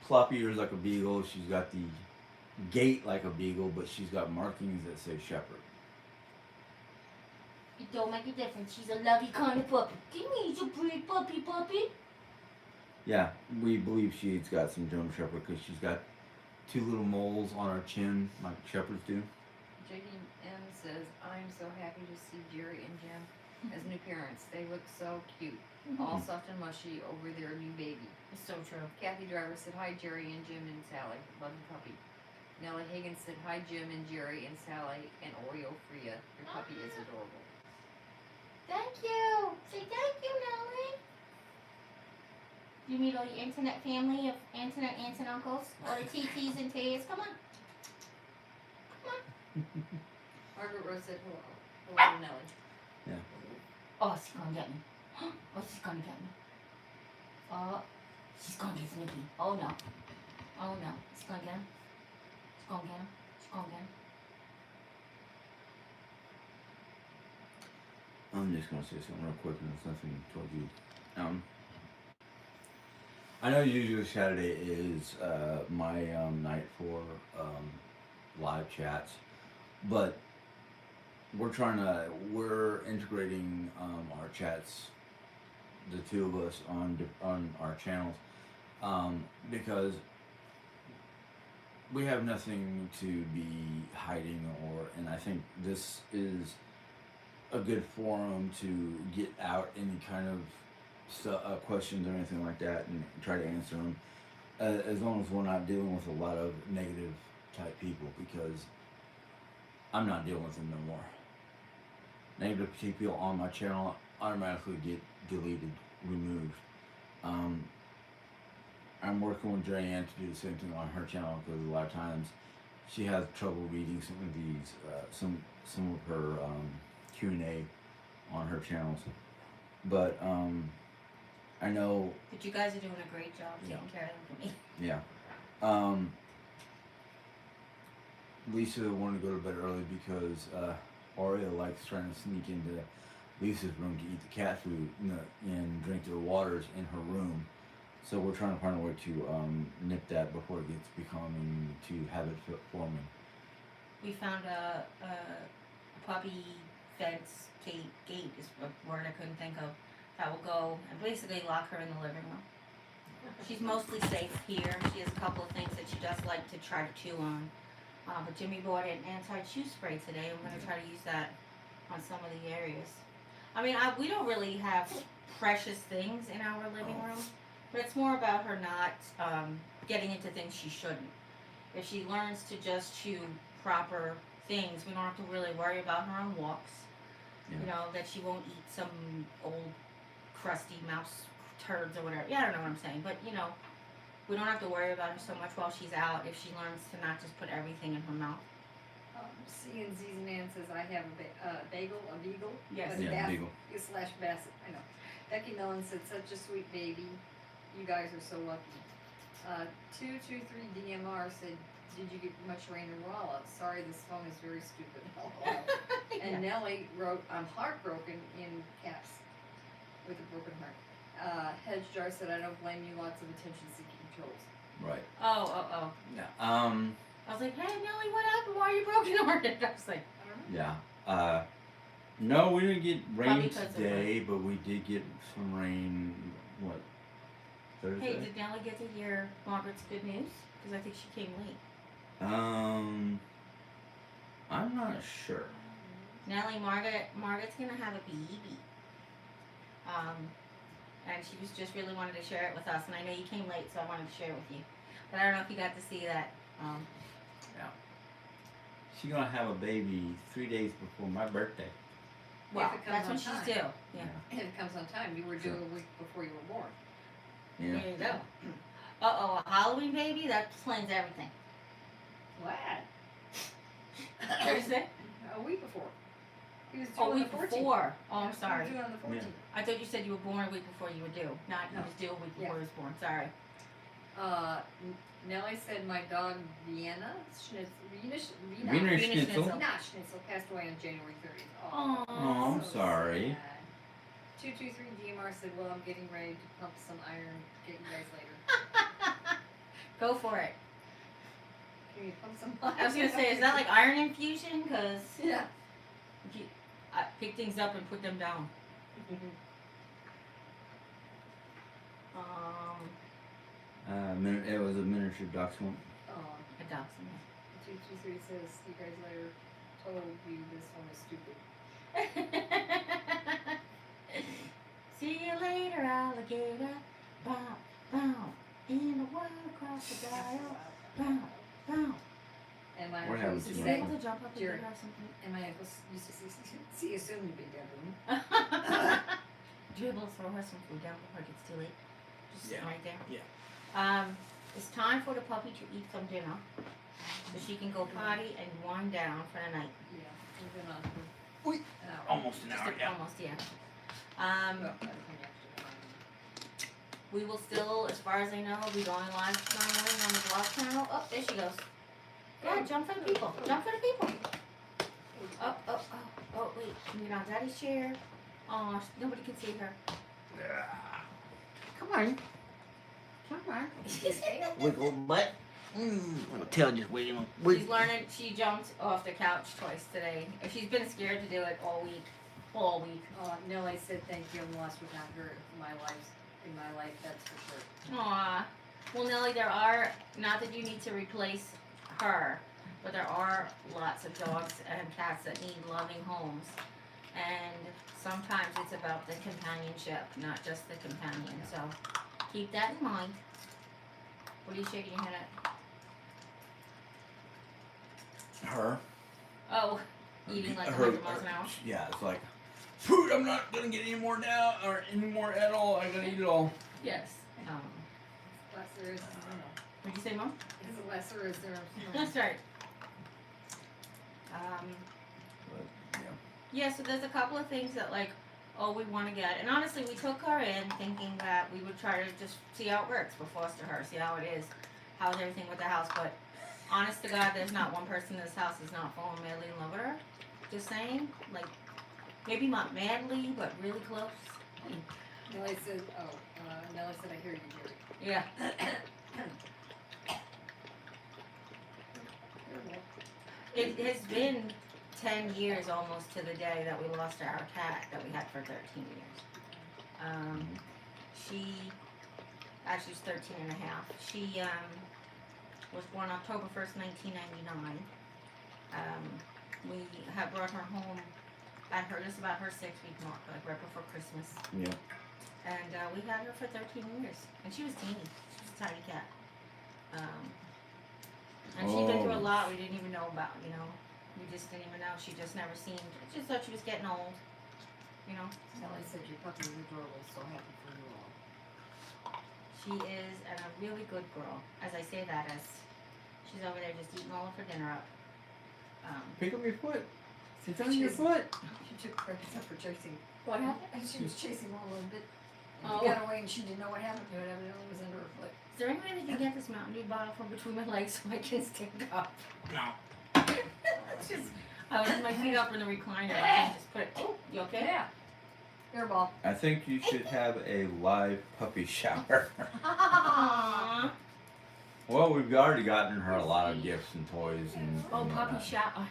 plop ears like a Beagle. She's got the gait like a Beagle, but she's got markings that say Shepherd. It don't make a difference. She's a lovey kind of puppy. Give me your pretty puppy. Yeah, we believe she's got some German Shepherd because she's got two little moles on her chin like Shepherds do. Jiggy M says, I'm so happy to see Jerry and Jim as new parents. They look so cute. All soft and mushy over their new baby. It's so true. Kathy Driver said, hi, Jerry and Jim and Sally. Love the puppy. Nellie Higgins said, hi, Jim and Jerry and Sally and Oreo Freya. Your puppy is adorable. Thank you. Say thank you, Nellie. You meet all your internet family of internet aunts and uncles, all the TTs and T's. Come on. Margaret Rose said, hello to Nellie. Oh, she's gonna get me. Oh, she's gonna get me. Oh, she's gonna get Snoopy. Oh no. Oh no. She's gonna get him. She's gonna get him. She's gonna get him. I'm just gonna say something real quick and it's nothing towards you. I know usually Saturday is my night for live chats, but we're integrating our chats, the two of us on our channels, because we have nothing to be hiding and I think this is a good forum to get out any kind of questions or anything like that and try to answer them, as long as we're not dealing with a lot of negative type people, because I'm not dealing with them no more. Negative people on my channel automatically get deleted, removed. I'm working with Jerry Ann to do the same thing on her channel because a lot of times she has trouble reading some of these, some of her Q&A on her channels. But I know, But you guys are doing a great job Yeah. taking care of them for me. yeah. Lisa wanted to go to bed early because Oreo likes trying to sneak into Lisa's room to eat the cat food, and drink their waters in her room. So we're trying to find a way to nip that before it gets becoming too habit forming. We found a puppy fence gate is a word I couldn't think of, that will go and basically lock her in the living room. She's mostly safe here. She has a couple of things that she does like to try to chew on. But Jimmy bought an anti-chew spray today. I'm going to try to use that on some of the areas. I mean, we don't really have precious things in our living room, but it's more about her not getting into things she shouldn't. If she learns to just chew proper things, we don't have to really worry about her on walks. Yeah. You know, that she won't eat some old crusty mouse turds or whatever. Yeah, I don't know what I'm saying, but you know, we don't have to worry about her so much while she's out if she learns to not just put everything in her mouth. C and Z's man says I have a beagle. Yes. But Yeah, Beagle. slash Basset. I know. Becky Millen said such a sweet baby. You guys are so lucky. 223 DMR said, did you get much rain in Rolla? Sorry, this phone is very stupid. And Yeah. Nellie wrote, I'm heartbroken in caps with a broken heart. Hedge Jar said, I don't blame you, lots of attention-seeking trolls. Right. Oh. Yeah. I was like, hey, Nelly, what happened? Why are you brokenhearted? I was like, I don't know. Yeah. No, we didn't get rain Probably 'cause of today, but we did get some rain. What? Thursday. hey, did Nelly get to hear Margaret's good news? Because I think she came late. I'm not sure. Nelly, Margaret's gonna have a baby. And she was just really wanted to share it with us, and I know you came late, so I wanted to share it with you. But I don't know if you got to see that. She's gonna have a baby 3 days before my birthday. Well, If it comes that's when on she's time. due. Yeah. If it comes on time, you were due a week before you were born. Yeah. There you go. Uh-oh, a Halloween baby? That explains everything. What? Thursday? A week before. He was due Oh, on the week 14th. before. Oh, I'm He sorry. was due on the 14th. I thought you said you were born a week before you were due. Not No. you was due a week Yeah. before he was born. Sorry. Nellie said my dog Vienna Wiener Wiener Schnitzel. Schnitzel. Not Schnitzel passed away on January 30th. Aw. Oh, I'm sorry. 223 DMR said, well, I'm getting ready to pump some iron. Get you guys later. Go for it. Can you pump some I was gonna say, is that like iron infusion? Cause Yeah. you, pick things up and put them down. It was a miniature dachshund. A dachshund. 223 says, you guys later told you this one is stupid. See you later, alligator. Bow, bow. In the wild across the dial. Bow, bow. And my What uncle happened used to to You you? say, able to jump up and Jerry. get her something? and my uncle used to see you soon, you big bedroom. Do you able to throw her some food down before it gets too late? Just Yeah. right there. Yeah. It's time for the puppy to eat some dinner, so she can go potty and wind down for the night. Yeah, we've been on for Oi. an hour. Almost an Just hour. Yeah. almost, yeah. Well, by the time you actually We will still, as far as I know, be going live tomorrow morning on the blog channel. Oh, there she goes. Yeah, jump for the people. Jump for the people. Oh, wait. Can you get on Daddy's chair? Oh, nobody can see her. Come on. Come on. Wiggle butt. Little tail just wiggling. She's learning. She jumped off the couch twice today. She's been scared to do it all week. All week. Nellie said, thank you, I'm lost without her in my life, that's for sure. Aw. Well, Nellie, there are, not that you need to replace her, but there are lots of dogs and cats that need loving homes. And sometimes it's about the companionship, not just the companion. So keep that in mind. What are you shaking your head at? Her. Oh, eating like Her- 100 miles an hour. Yeah, it's like, food, I'm not gonna get any more now, or any more at all. I gotta eat it all. Yes. Lesser is, What'd you say, Mom? is a lesser is there. That's right. But, yeah. Yeah, so there's a couple of things that like, oh, we want to get, and honestly, we took her in thinking that we would try to just see how it works. We'll foster her, see how it is, how's everything with the house. But honest to God, there's not one person in this house that's not falling madly in love with her. Just saying, like, maybe not madly, but really close. Nellie said, Nellie said, I hear you, Jerry. Yeah. It has been 10 years almost to the day that we lost our cat that we had for 13 years. She, actually she's 13 and a half. She was born October 1st, 1999. We had brought her home at her, just about her 6-week mark, like right before Christmas. Yeah. And we had her for 13 years. And she was teeny. She was a tiny cat. And she'd been through a lot we didn't even know about, you know. We just didn't even know. She just never seemed, just thought she was getting old, you know. Nellie said your puppy is adorable, so happy for you all. She is and a really good girl. As I say that, as she's over there just eating all of her dinner up. Pick up your foot. Sit on your foot. She took credit for chasing. What happened? And she was chasing one a little bit. And Oh. she got away and she didn't know what happened to it. Evidently it was under her foot. Is there any way that you can get this Mountain Dew bottle from between my legs so I can stand up? No. It's just, I was with my feet up in the recliner. I can just put it. Oh, you okay? Yeah. Airball. I think you should have a live puppy shower. Aww. Well, we've already gotten her a lot of gifts and toys and. Oh, and puppy whatnot. shower.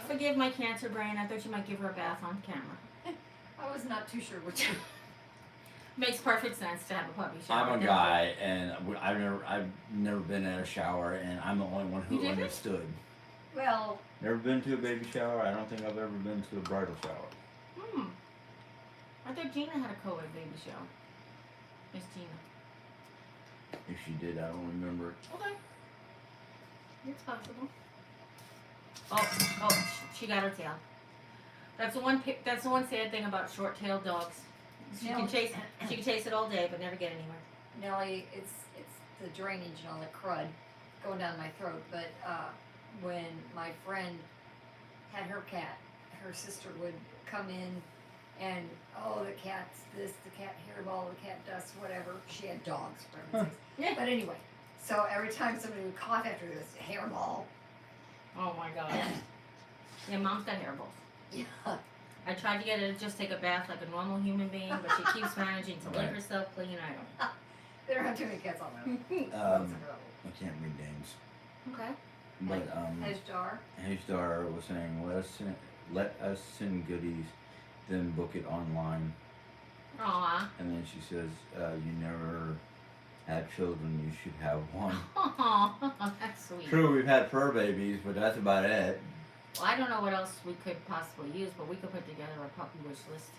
Forgive my cancer brain. I thought you might give her a bath on camera. I was not too sure what you. Makes perfect sense to have a puppy shower. I'm a guy, and I've never been at a shower, and I'm the only one You who didn't? understood. Well, Never been to a baby shower. I don't think I've ever been to a bridal shower. I thought Gina had a co-ed baby shower. Miss Gina. If she did, I don't remember it. Okay. It's possible. Oh, she got her tail. That's the one. That's the one sad thing about short-tailed dogs. She No. can chase. She can chase it all day, but never get anywhere. Nellie, it's the drainage and all the crud going down my throat. But when my friend had her cat, her sister would come in and, oh, the cat's this, the cat hairball, the cat dust, whatever. She had dogs, for heaven's sakes. Yeah. But anyway, so every time somebody would cough after this, hairball. Oh my god. Yeah, mom's got hairballs. Yeah. I tried to get her to just take a bath like a normal human being, but she keeps managing to lick herself clean. I don't. There aren't too many cats on my I can't read names. Okay. But Hajjar. Hajdar was saying, let us send goodies, then book it online. Aw. And then she says, you never had children, you should have one. Aw, that's sweet. True, we've had fur babies, but that's about it. Well, I don't know what else we could possibly use, but we could put together a puppy wish list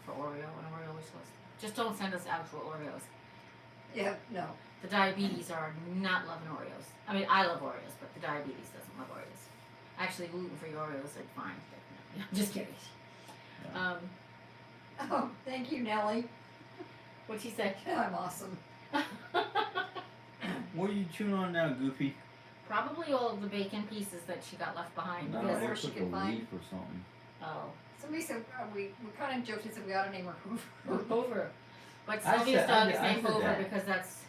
for Oreo, an Oreo wish list. Just don't send us actual Oreos. Yeah, no. The diabetes are not loving Oreos. I mean, I love Oreos, but the diabetes doesn't love Oreos. Actually, gluten-free Oreos are fine. But, no, I'm just kidding. Yeah. Oh, thank you, Nellie. What'd she say? I'm awesome. What are you chewing on now, Goofy? Probably all of the bacon pieces that she got left behind. No, because whatever it she looks can like a find. leaf or something. Oh. Somebody said, we kind of joked and said we ought to name her Hoover. Hoover. But I Sylvia's said- dog I is said named Hoover that. because that's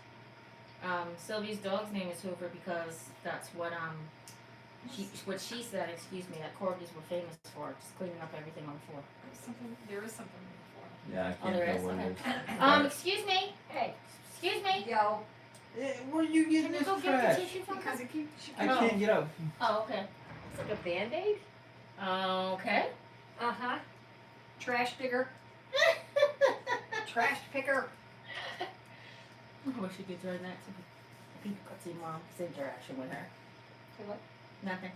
Sylvia's dog's name is Hoover because that's what she said, excuse me, that corgis were famous for, just cleaning up everything on the floor. There is something before. Yeah, I Oh, can't there tell is? what Okay. it is. Excuse me. Hey, Excuse me. yo, Where are you Can getting you this go get the trash? tissue from because her? it keeps. I Oh. can't get up. Oh, okay. It's like a Band-Aid. Okay. Uh-huh. Trash digger. Trash picker. I wish you could join that so people could see mom's interaction with her. What? Nothing.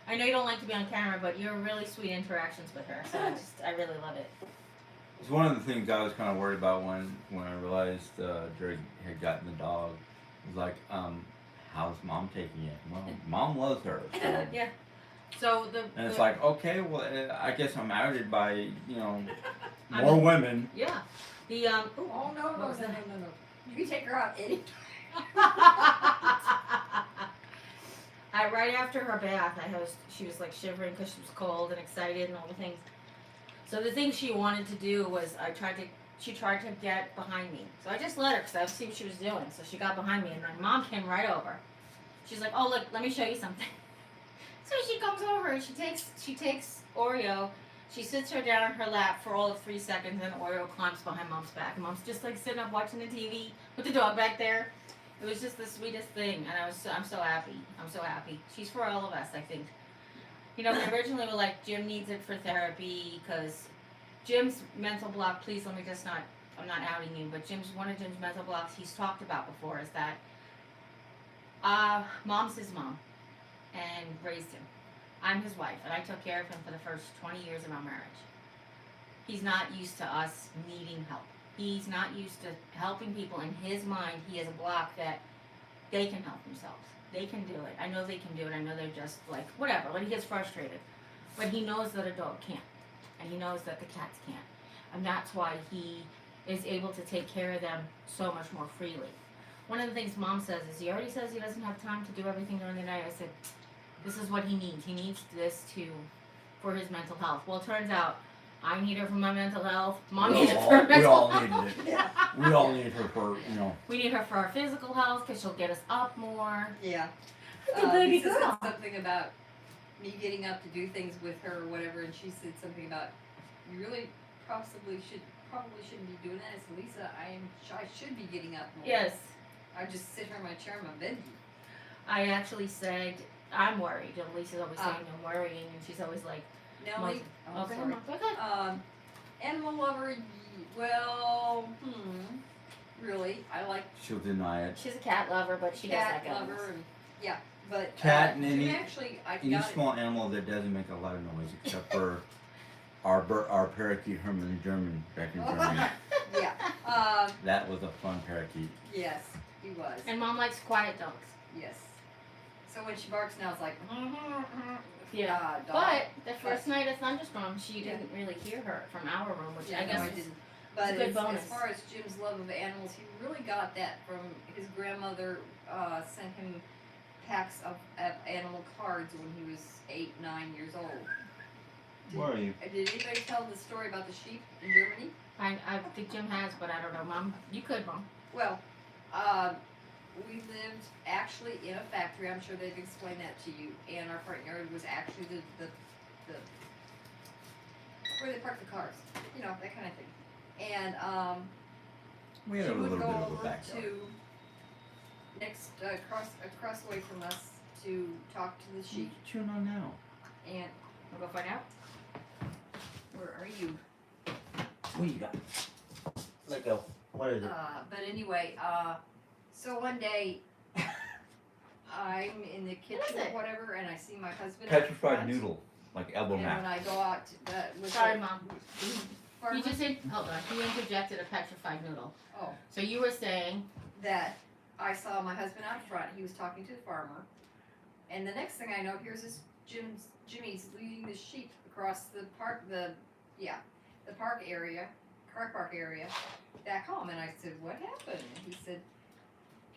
I know you don't like to be on camera, but you're really sweet interactions with her, so I really love it. It's one of the things I was kind of worried about when I realized Drake had gotten the dog. It was like, how's mom taking it? Well, mom loves her. So. Yeah. So And it's like, okay, well, I guess I'm outed by, you know, I more mean- women. yeah. The Oh, no, What was that? You can take her out any right after her bath, she was like shivering because she was cold and excited and all the things. So the thing she wanted to do was she tried to get behind me. So I just let her because I see what she was doing. So she got behind me and my mom came right over. She's like, oh look, let me show you something. So she comes over and she takes Oreo. She sits her down in her lap for all of 3 seconds, and Oreo climbs behind Mom's back. And Mom's just like sitting up watching the TV with the dog back there. It was just the sweetest thing, and I'm so happy. I'm so happy. She's for all of us, I think. You know, we originally were like, Jim needs it for therapy because Jim's mental block. Please let me just not. I'm not outing you, but one of Jim's mental blocks he's talked about before is that Mom's his mom and raised him. I'm his wife, and I took care of him for the first 20 years of our marriage. He's not used to us needing help. He's not used to helping people. In his mind, he has a block that they can help themselves. They can do it. I know they can do it. I know they're just like, whatever. When he gets frustrated. But he knows that a dog can't. And he knows that the cats can't. And that's why he is able to take care of them so much more freely. One of the things Mom says is he already says he doesn't have time to do everything during the day. I said, this is what he needs. He needs this for his mental health. Well, it turns out I need her for my mental health. Mom needs it for her mental health. We all needed it. We all need her for, We need her for our physical health because she'll get us up more. Yeah. The baby Lisa girl. said something about me getting up to do things with her or whatever, and she said something about you really probably shouldn't be doing that. I said, Lisa, I should be getting up more. Yes. I just sit here in my chair and I'm busy. I actually said, I'm worried. And Lisa's always saying I'm worrying, and she's always like, Nellie, okay, sorry. okay. Animal lover, well, really, I like she'll deny it. She's a cat lover, but she does cat like lover, animals. and yeah, but Cat and Jim any actually, I any got small animal that doesn't make a lot of noise, except for our parakeet Herman in German back in Germany. it. Yeah, That was a fun parakeet. yes, he was. And Mom likes quiet dogs. Yes. So when she barks now, it's like, Yeah. dog. But the first night of thunderstorm, she didn't really hear her from our room, which I guess I is didn't. But a good as bonus. far as Jim's love of animals, he really got that from his grandmother. Sent him packs of animal cards when he was 8, 9 years old. Where are you? Did anybody tell the story about the sheep in Germany? I think Jim has, but I don't know. Mom, you could, Mom. Well, we lived actually in a factory. I'm sure they've explained that to you. And our front yard was actually the where they park the cars. You know, that kind of thing. And We had she a would little go bit of a over backyard. to across the way from us to talk to the sheep. What you chewing on now? And we'll go find out. Where are you? What you got? Let go. What is it? But anyway, so one day I'm in the kitchen is it? or whatever, and I see my husband out Petrified front, noodle, like elbow and when mac. I go out with Sorry, the Mom. farmer, You just said, hold on. You interjected a petrified noodle. oh, So you were saying, that I saw my husband out front. He was talking to the farmer, and the next thing I know, here's this Jimmy's leading the sheep across the park, the park area, car park area, back home. And I said, what happened? And he said,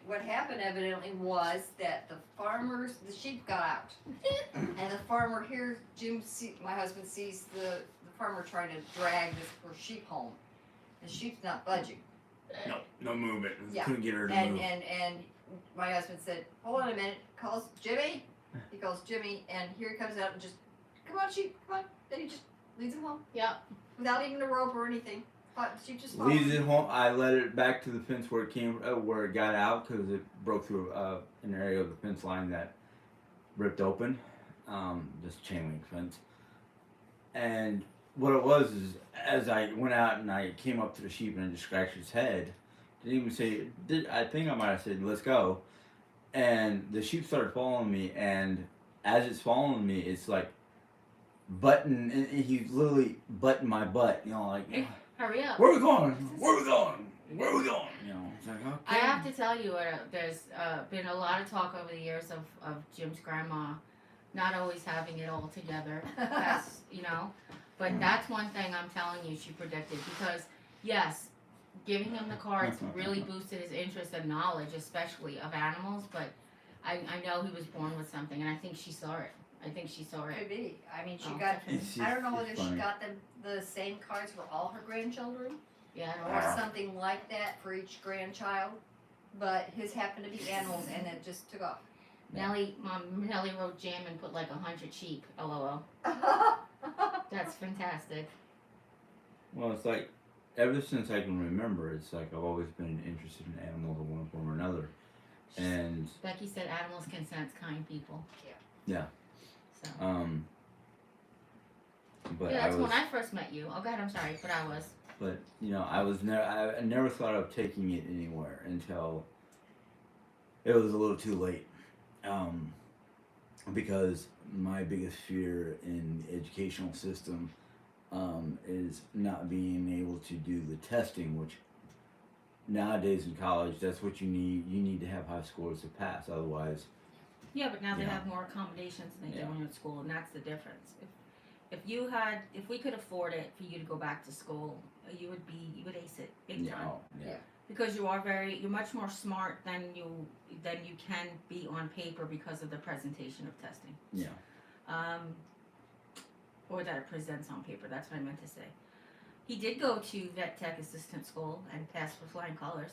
what happened evidently was that the sheep got out. And the farmer here, my husband sees the farmer trying to drag this poor sheep home. The sheep's not budging. No movement. Yeah. Couldn't get her to And move. my husband said, hold on a minute, calls Jimmy. He calls Jimmy, and here he comes out and just, come on sheep, come on. Then he just leads him home. yeah. Without even a rope or anything. But she just Leaves it home. I led it back to the fence where it got out because it broke through an area of the fence line that ripped open. This chain link fence. And what it was is, as I went out and I came up to the sheep and I just scratched its head. Didn't even say. I think I might have said, "Let's go." And the sheep started following me, and as it's following me, it's like button. And he's literally butting my butt. You know, like. Hurry up. Where are we going? Where are we going? Where are we going? You know, it's like, okay. I have to tell you, there's been a lot of talk over the years of Jim's grandma not always having it all together. That's, but that's one thing I'm telling you she predicted, because, yes, giving him the cards really boosted his interest and knowledge, especially of animals, but I know he was born with something, and I think she saw it. I think she saw it. Could be. I mean, she Oh, got. It's I don't know just- whether it's she funny. got the same cards for all her grandchildren Yeah, I don't or know. something like that for each grandchild, but his happened to be animals, and it just took off. Nellie wrote jam and put like 100 sheep. LOL. That's fantastic. Well, it's like ever since I can remember, it's like I've always been interested in animals in one form or another, and Becky said animals can sense kind people. Yeah. So. but Yeah, I that's was, when I first met you. Oh God, I'm sorry, but I was. but I never thought of taking it anywhere until it was a little too late, because my biggest fear in the educational system is not being able to do the testing, which nowadays in college, that's what you need. You need to have high scores to pass, otherwise. Yeah, but now they Yeah. have more accommodations than they Yeah. do when you're at school, and that's the difference. If we could afford it for you to go back to school, you would ace it big time. Yeah. Because you're much more smart than you can be on paper because of the presentation of testing. Yeah. Or that it presents on paper. That's what I meant to say. He did go to vet tech assistant school and passed with flying colors,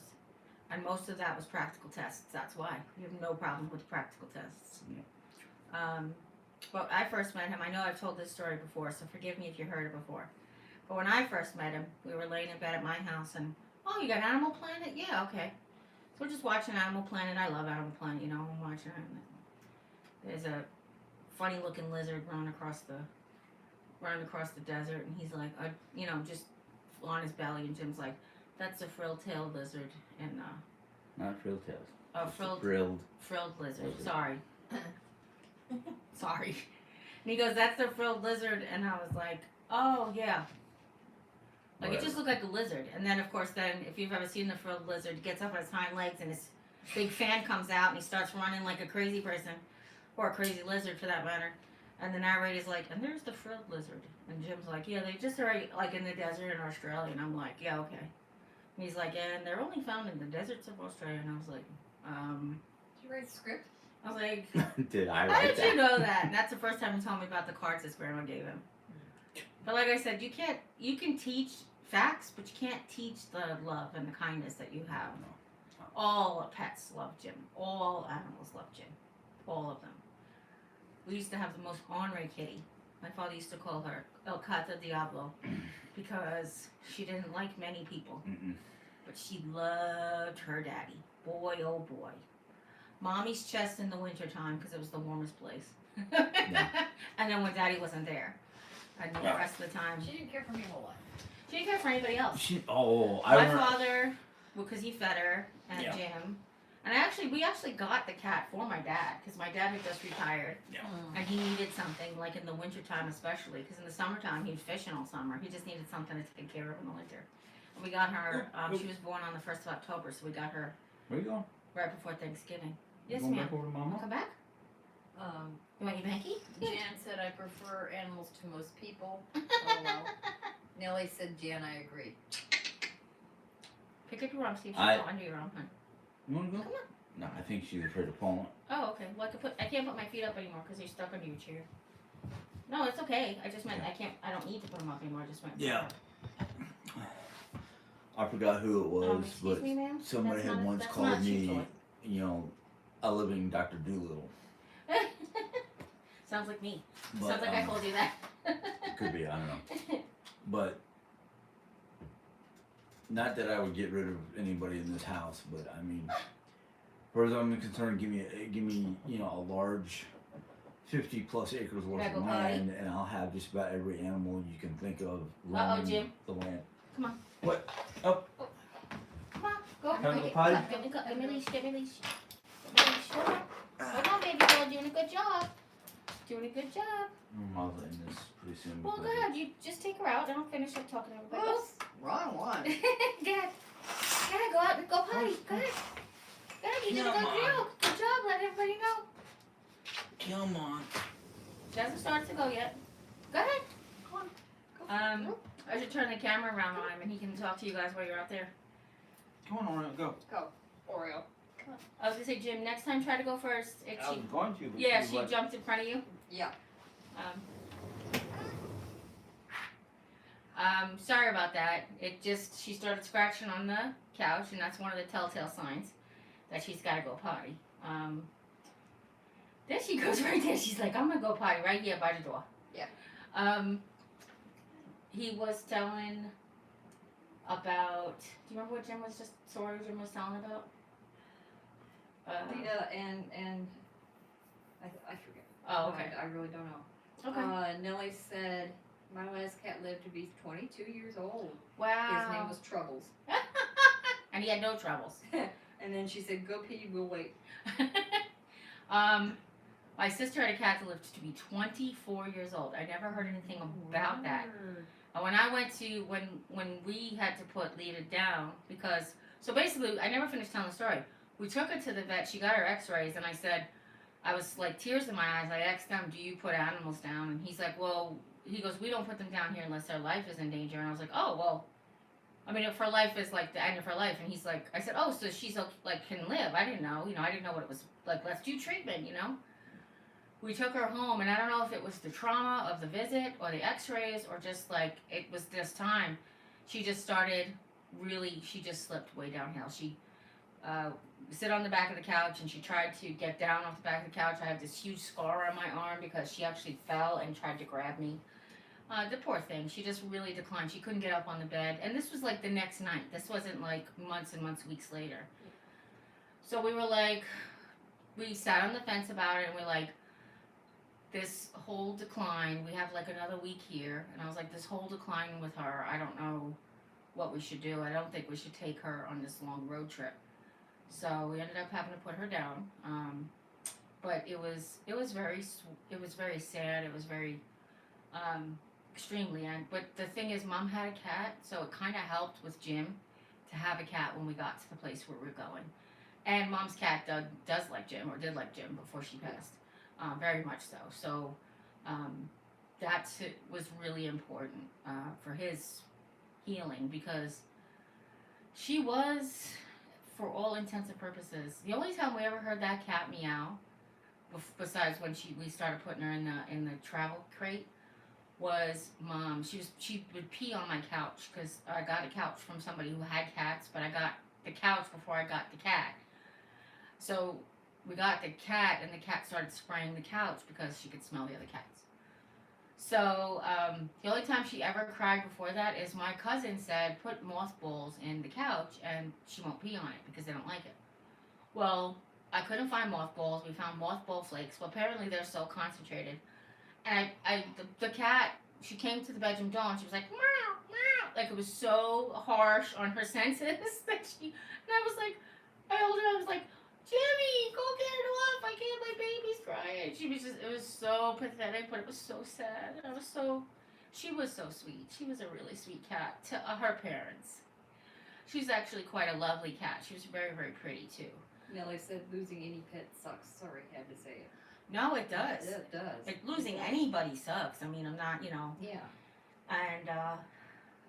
and most of that was practical tests. That's why we have no problem with practical tests. Yeah. But I first met him. I know I've told this story before, so forgive me if you heard it before. But when I first met him, we were laying in bed at my house, and you got Animal Planet? Yeah, okay. So we're just watching Animal Planet. I love Animal Planet, you know. I'm watching it. There's a funny looking lizard running across the desert, and he's like, just on his belly, and Jim's like, that's a frill-tailed lizard, and Not frill tails. a It's a frilled frilled. lizard. Lizard. Sorry. Sorry. And he goes, that's a frilled lizard, and I was like, oh yeah. Like it just Whatever. looked like a lizard, and then of course, if you've ever seen the frilled lizard, he gets up on his hind legs, and his big fan comes out, and he starts running like a crazy person, or a crazy lizard for that matter. And the narrator's like, and there's the frilled lizard. And Jim's like, yeah, they just are like in the desert in Australia. And I'm like, yeah, okay. And he's like, yeah, and they're only found in the deserts of Australia. And I was like, Did you write the script? I was like, Did I how write did that? you know that? And that's the first time he told me about the cards his grandma gave him. But like I said, you can teach facts, but you can't teach the love and the kindness that you have. No. All pets love Jim. All animals love Jim. All of them. We used to have the most ornery kitty. My father used to call her El Cata Diablo because she didn't like many people, Mm-mm. but she loved her daddy. Boy, oh boy. Mommy's chest in the wintertime because it was the warmest place. And then when daddy wasn't there. And the Yeah. rest of the time, She didn't care for me a whole lot. she didn't care for anybody else. I My father, because he fed her, and Yeah. Jim. And we actually got the cat for my dad because my dad had just retired and he needed something like in the wintertime especially because in the summertime he was fishing all summer. He just needed something to take care of in the winter. And we got her. She was born on the 1st of October, so we got her Where you going? right before Thanksgiving. Yes, Going ma'am. back over to Wanna Mama? come back? You want your Banky? Jan said I prefer animals to most people. Oh, well. Nellie said, Jan, I agree. Pick up your arm, see if she's I- not under your arm, hon. You want to go? Come on. No, I think she's afraid of falling. Oh, okay. Well, I can't put my feet up anymore because they're stuck under your chair. No, it's okay. I just meant I don't need to put them up anymore. I just meant. Yeah. I forgot who it was, Excuse but me, ma'am. somebody That's had not- once that's called not a chew me, toy. a living Dr. Doolittle. Sounds like me. But, Sounds like I told you that. could be, I don't know. But not that I would get rid of anybody in this house, but I mean, as far as I'm concerned, give me a large 50+ acres worth Gotta of go land, and I'll have just about every animal you can think of roaming Jim. the land. Come on. What? Oh, Come on, go. Time to go Get me potty? cup, Get me leash. Get me leash. Hold on, baby girl. Doing a good job. Doing a good job. I'll end this pretty soon. Well, go because ahead. You just take her out, and I'll finish up talking to everybody else. Wrong one. Go ahead. Go out and go potty. Go ahead. Go ahead. You did a good Come on. job. Good job. Let everybody know. Come on. She hasn't started to go yet. Go ahead. Come on. Go. I should turn the camera around on him, and he can talk to you guys while you're out there. Come on, Oreo, go. Go. Oreo. I was gonna say, Jim, next time try to go first. If I was going to. But yeah, she she was- jumped in front of you. Yeah. Sorry about that. She started scratching on the couch, and that's one of the telltale signs that she's got to go potty. Then she goes right there. She's like, I'm gonna go potty right here by the door. Yeah. He was telling about. Do you remember what Jim was telling about? Lita and I forget. Oh, okay. I really don't know. Okay. Nellie said my last cat lived to be 22 years old. Wow. His name was Troubles. And he had no troubles. And then she said, "Go pee, we'll wait." My sister had a cat that lived to be 24 years old. I never heard anything about that. When I went to when we had to put Lita down because so basically I never finished telling the story. We took her to the vet. She got her X-rays, and I was like tears in my eyes. I asked them, "Do you put animals down?" And he's like, "Well," he goes, "We don't put them down here unless their life is in danger." And I was like, "Oh well." I mean, if her life is like the end of her life, and he's like, I said, "Oh, so she's like can live?" I didn't know, I didn't know what it was like. Let's do treatment, We took her home, and I don't know if it was the trauma of the visit or the X-rays or just like it was this time. She just started she just slipped way downhill. She sit on the back of the couch, and she tried to get down off the back of the couch. I have this huge scar on my arm because she actually fell and tried to grab me. The poor thing, she just really declined. She couldn't get up on the bed. And this was like the next night. This wasn't like months and months, weeks later. So we were like, we sat on the fence about it, and we're like, this whole decline, we have like another week here. And I was like, this whole decline with her, I don't know what we should do. I don't think we should take her on this long road trip. So we ended up having to put her down. But it was very sad. It was very, extremely. But the thing is, Mom had a cat, so it kind of helped with Jim to have a cat when we got to the place where we're going. And Mom's cat does like Jim, or did like Jim before she passed, very much so. So that was really important for his healing because she was, for all intents and purposes, the only time we ever heard that cat meow, besides when we started putting her in the travel crate, was Mom. She would pee on my couch because I got a couch from somebody who had cats, but I got the couch before I got the cat. So we got the cat, and the cat started spraying the couch because she could smell the other cats. So the only time she ever cried before that is my cousin said, put mothballs in the couch and she won't pee on it because they don't like it. Well, I couldn't find mothballs. We found mothball flakes. Well, apparently they're so concentrated. And the cat, she came to the bedroom door and she was like, meow, meow. Like it was so harsh on her senses that and I was like, I held her, I was like, Jimmy, go get it off. I can't, my baby's crying. It was so pathetic, but it was so sad. She was so sweet. She was a really sweet cat to her parents. She's actually quite a lovely cat. She was very, very pretty too. Nellie said losing any pet sucks. Sorry, had to say it. No, it does. It does. Losing anybody sucks. I mean, I'm not, Yeah. And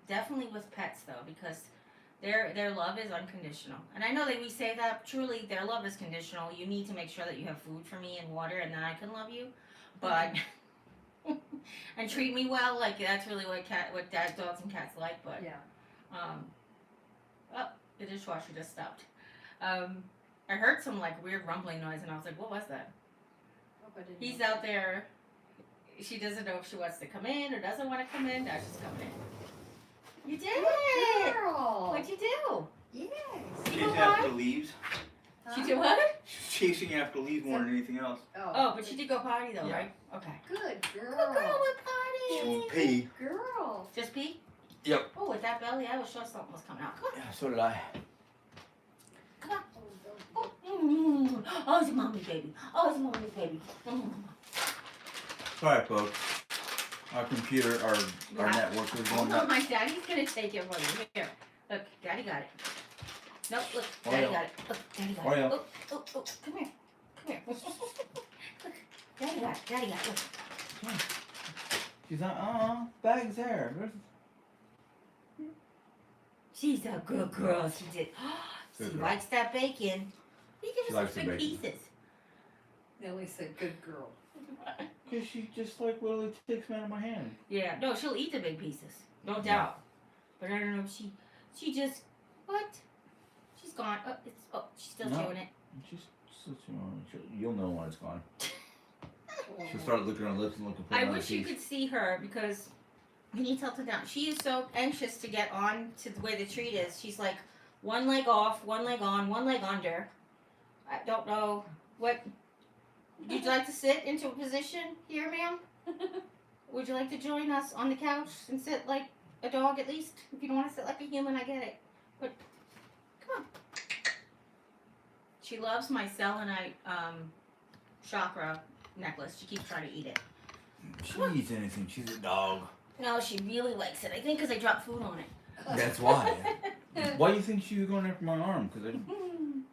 definitely with pets though, because their love is unconditional. And I know that we say that truly their love is conditional. You need to make sure that you have food for me and water, and then I can love you. But and treat me well. Like that's really what dogs and cats like. But Yeah. Oh, the dishwasher just stopped. I heard some like weird rumbling noise, and I was like, "What was that?" Hope I didn't He's know. out there. She doesn't know if she wants to come in or doesn't want to come in. Now she's coming in. You did it! Girl. What'd you do? Yes. You Chasing know after what? the leaves. She did what? She's chasing after the leaves more than anything else. Oh, but she did go potty though, Yeah. right? Okay. Good girl. Good girl with potty. She won't pee. Girl. Just pee? Yep. Oh, with that belly, I was sure something was coming out. Come on. Yeah, so did I. Come on. Oh, it's a mommy baby. Oh, it's a mommy baby. Sorry, folks. Our computer, our Yeah. network was Oh going no, nuts. my daddy's gonna take it for you. Here. Look, daddy got it. Nope, look, daddy Oreo. got it. Look, daddy got Oreo. it. Oh, come here. Come here. Look, daddy got it. Daddy got it. Look. She's like, bag's there. Where's She's a good girl. She did. She Good girl. likes that bacon. You She give her likes such the big bacon. pieces. Nellie said, good girl. Because she just like literally takes them out of my hand. Yeah, no, she'll eat the big pieces, no Yeah. doubt. But I don't know. She just what? She's gone. She's still No. chewing it. You'll know when it's gone. Oh, She'll start licking her lips and looking for I another wish you piece. could see her because when you tilt it down, she is so anxious to get on to the way the treat is. She's like one leg off, one leg on, one leg under. I don't know what. Would you like to sit into a position here, ma'am? Would you like to join us on the couch and sit like a dog at least? If you don't want to sit like a human, I get it. But come on. She loves my selenite chakra necklace. She keeps trying to eat it. She eats anything. She's a dog. No, she really likes it. I think because I dropped food on it. That's why. Why do you think she was going after my arm? Because I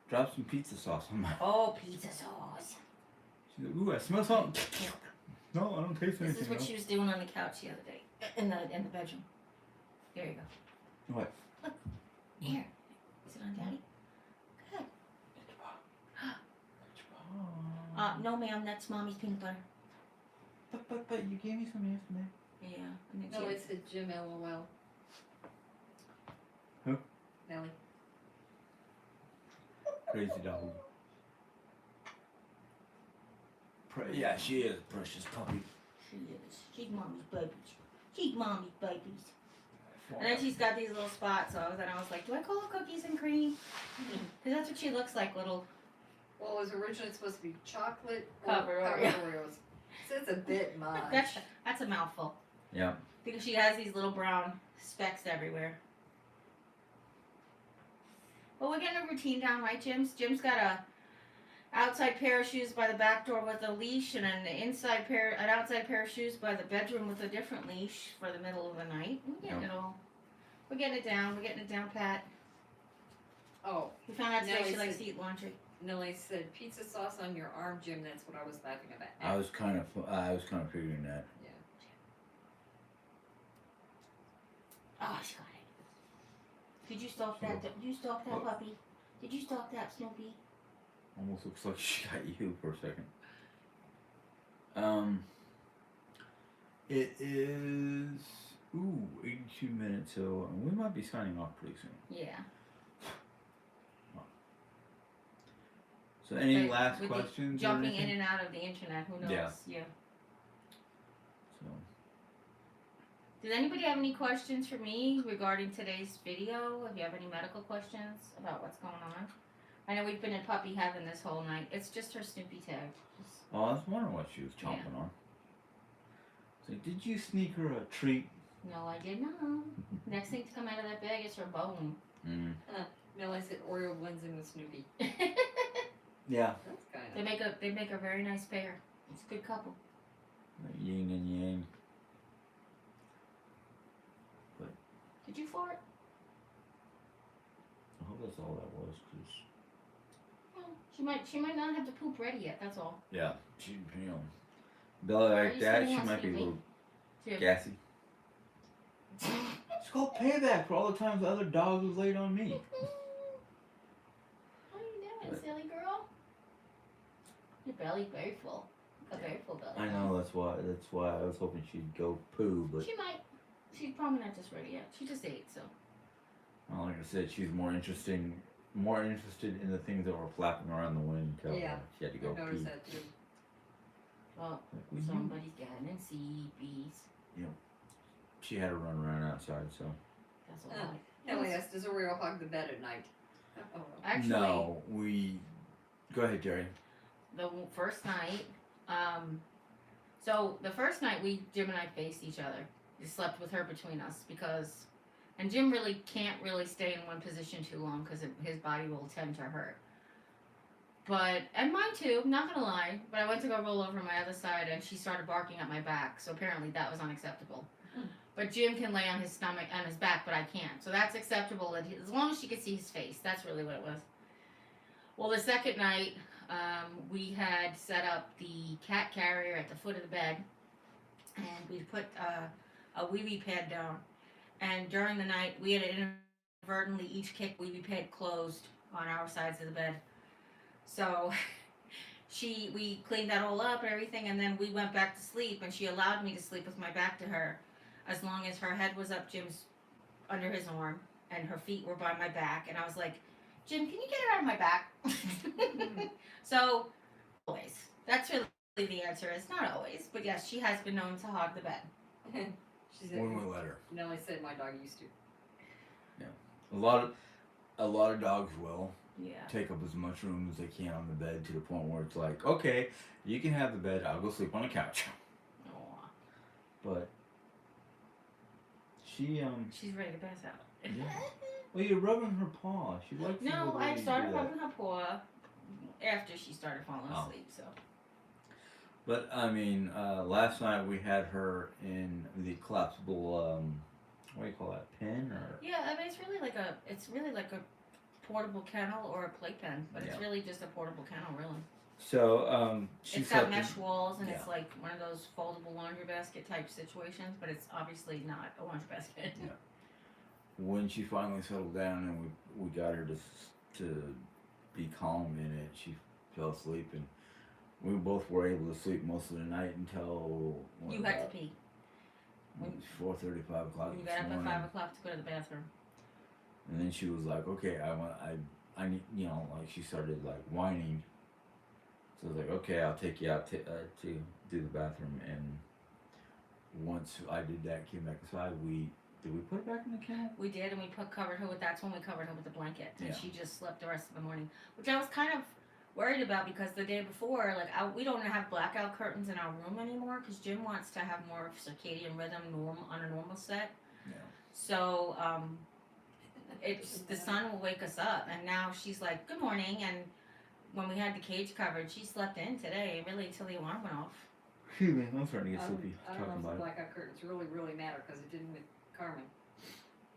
dropped some pizza sauce on my. Oh, pizza sauce. She's like, ooh, I smell something. No, I don't taste anything. This is what she was doing on the couch the other day in the bedroom. There you go. What? Here. Sit on, Daddy. Good. No, ma'am. That's Mommy's peanut butter. But you gave me some yesterday. Yeah. And then Nellie said, Jim, LOL. Who? Nellie. Crazy dog. Yeah, she is a precious puppy. She is. She's Mommy's babies. She's Mommy's babies. And then she's got these little spots. So I was like, do I call her cookies and cream? Because that's what she looks like, little. Well, it was originally supposed to be chocolate Covered or Oreo. Oreos. So it's a bit much. That's a mouthful. Yeah. Because she has these little brown specks everywhere. Well, we're getting a routine down, right, Jim's? Jim's got a outside pair of shoes by the back door with a leash, and an outside pair of shoes by the bedroom with a different leash for the middle of the night. We're getting it all. We're getting it down. We're getting it down, Pat. Oh, We found out today Nellie she likes said- to eat laundry. Nellie said, pizza sauce on your arm, Jim. That's what I was laughing about. I was kind of figuring that. Yeah. Oh, she got it. Did you stalk that? Did you stalk that What? puppy? Did you stalk that Snoopy? Almost looks like she got you for a second. It is 82 minutes, so we might be signing off pretty soon. Yeah. So any But last with the questions? or Jumping in anything? and out of the internet. Who knows? Yeah. So Does anybody have any questions for me regarding today's video? If you have any medical questions about what's going on? I know we've been in puppy heaven this whole night. It's just her Snoopy tag. I was wondering what she was chomping on. So did you sneak her a treat? No, I did not. Next thing to come out of that bag is her bone. Mm. Nellie said Oreo blends in with Snoopy. Yeah. That's kind of. they make a very nice pair. It's a good couple. Yin and yang. Did you fart? I hope that's all that was, cause Well, she might not have the poop ready yet. That's all. yeah, she belly Are like you that, sitting she on might be a Snoopy? little Here. gassy. It's called payback for all the times the other dog was laid on me. What are you doing, But- silly girl? Your belly's very full. A very full belly. I know that's why I was hoping she'd go poo, but She might. She's probably not just ready yet. She just ate, so. well, like I said, she's more interested in the things that were flapping around the wind. Till Yeah. she had to I go noticed pee. that too. Well, Like, will you- somebody's getting in bees. She had to run around outside, so That's Oh, all. Nellie asked, does Oreo hug the bed at night? Oh, Actually, no, we go ahead, Jerry. the first night, so the first night Jim and I faced each other. We slept with her between us because, and Jim really can't really stay in one position too long because his body will tend to hurt. But, and mine too, not gonna lie, but I went to go roll over on my other side and she started barking at my back, so apparently that was unacceptable. But Jim can lay on his stomach, on his back, but I can't. So that's acceptable, as long as she could see his face. That's really what it was. Well, the second night, we had set up the cat carrier at the foot of the bed, and we put a wee-wee pad down. And during the night, we had inadvertently each kicked wee-wee pad closed on our sides of the bed. So we cleaned that all up and everything, and then we went back to sleep, and she allowed me to sleep with my back to her, as long as her head was up Jim's under his arm and her feet were by my back, and I was like, Jim, can you get her out of my back? So always. That's really the answer. It's not always, but yes, she has been known to hog the bed. She said, When we let her. Nellie said my dog used to. A lot of dogs will Yeah. take up as much room as they can on the bed to the point where it's like, okay, you can have the bed. I'll go sleep on the couch. Aw. But she She's ready to pass out. Yeah. Well, you're rubbing her paw. She likes. No, the way I you started do that. rubbing her paw after she started falling Oh. asleep. So But I mean, last night we had her in the collapsible. What do you call that? Pen or? yeah, I mean it's really like a portable kennel or a playpen, but it's Yeah. really just a portable kennel, really. So she It's got slept in- mesh walls and it's yeah. like one of those foldable laundry basket type situations, but it's obviously not a laundry basket. Yeah. When she finally settled down and we got her to be calm in it, she fell asleep and we both were able to sleep most of the night until what, You had about to pee. 4:30, 5 o'clock You this got up at morning. 5 o'clock to go to the bathroom. And then she was like, okay, I need, like she started like whining. So I was like, okay, I'll take you out to do the bathroom. And once I did that, came back inside, did we put her back in the kennel? We did, and we covered her with. That's when we covered her with the blanket, and Yeah. she just slept the rest of the morning, which I was kind of worried about because the day before, like we don't have blackout curtains in our room anymore because Jim wants to have more of circadian rhythm on a normal set. Yeah. So the sun will wake us up, and now she's like, "Good morning," and when we had the cage covered, she slept in today, really until the alarm went off. Excuse me, I'm starting to get sleepy I don't talking know if the about it. blackout curtains really matter because it didn't with Carmen.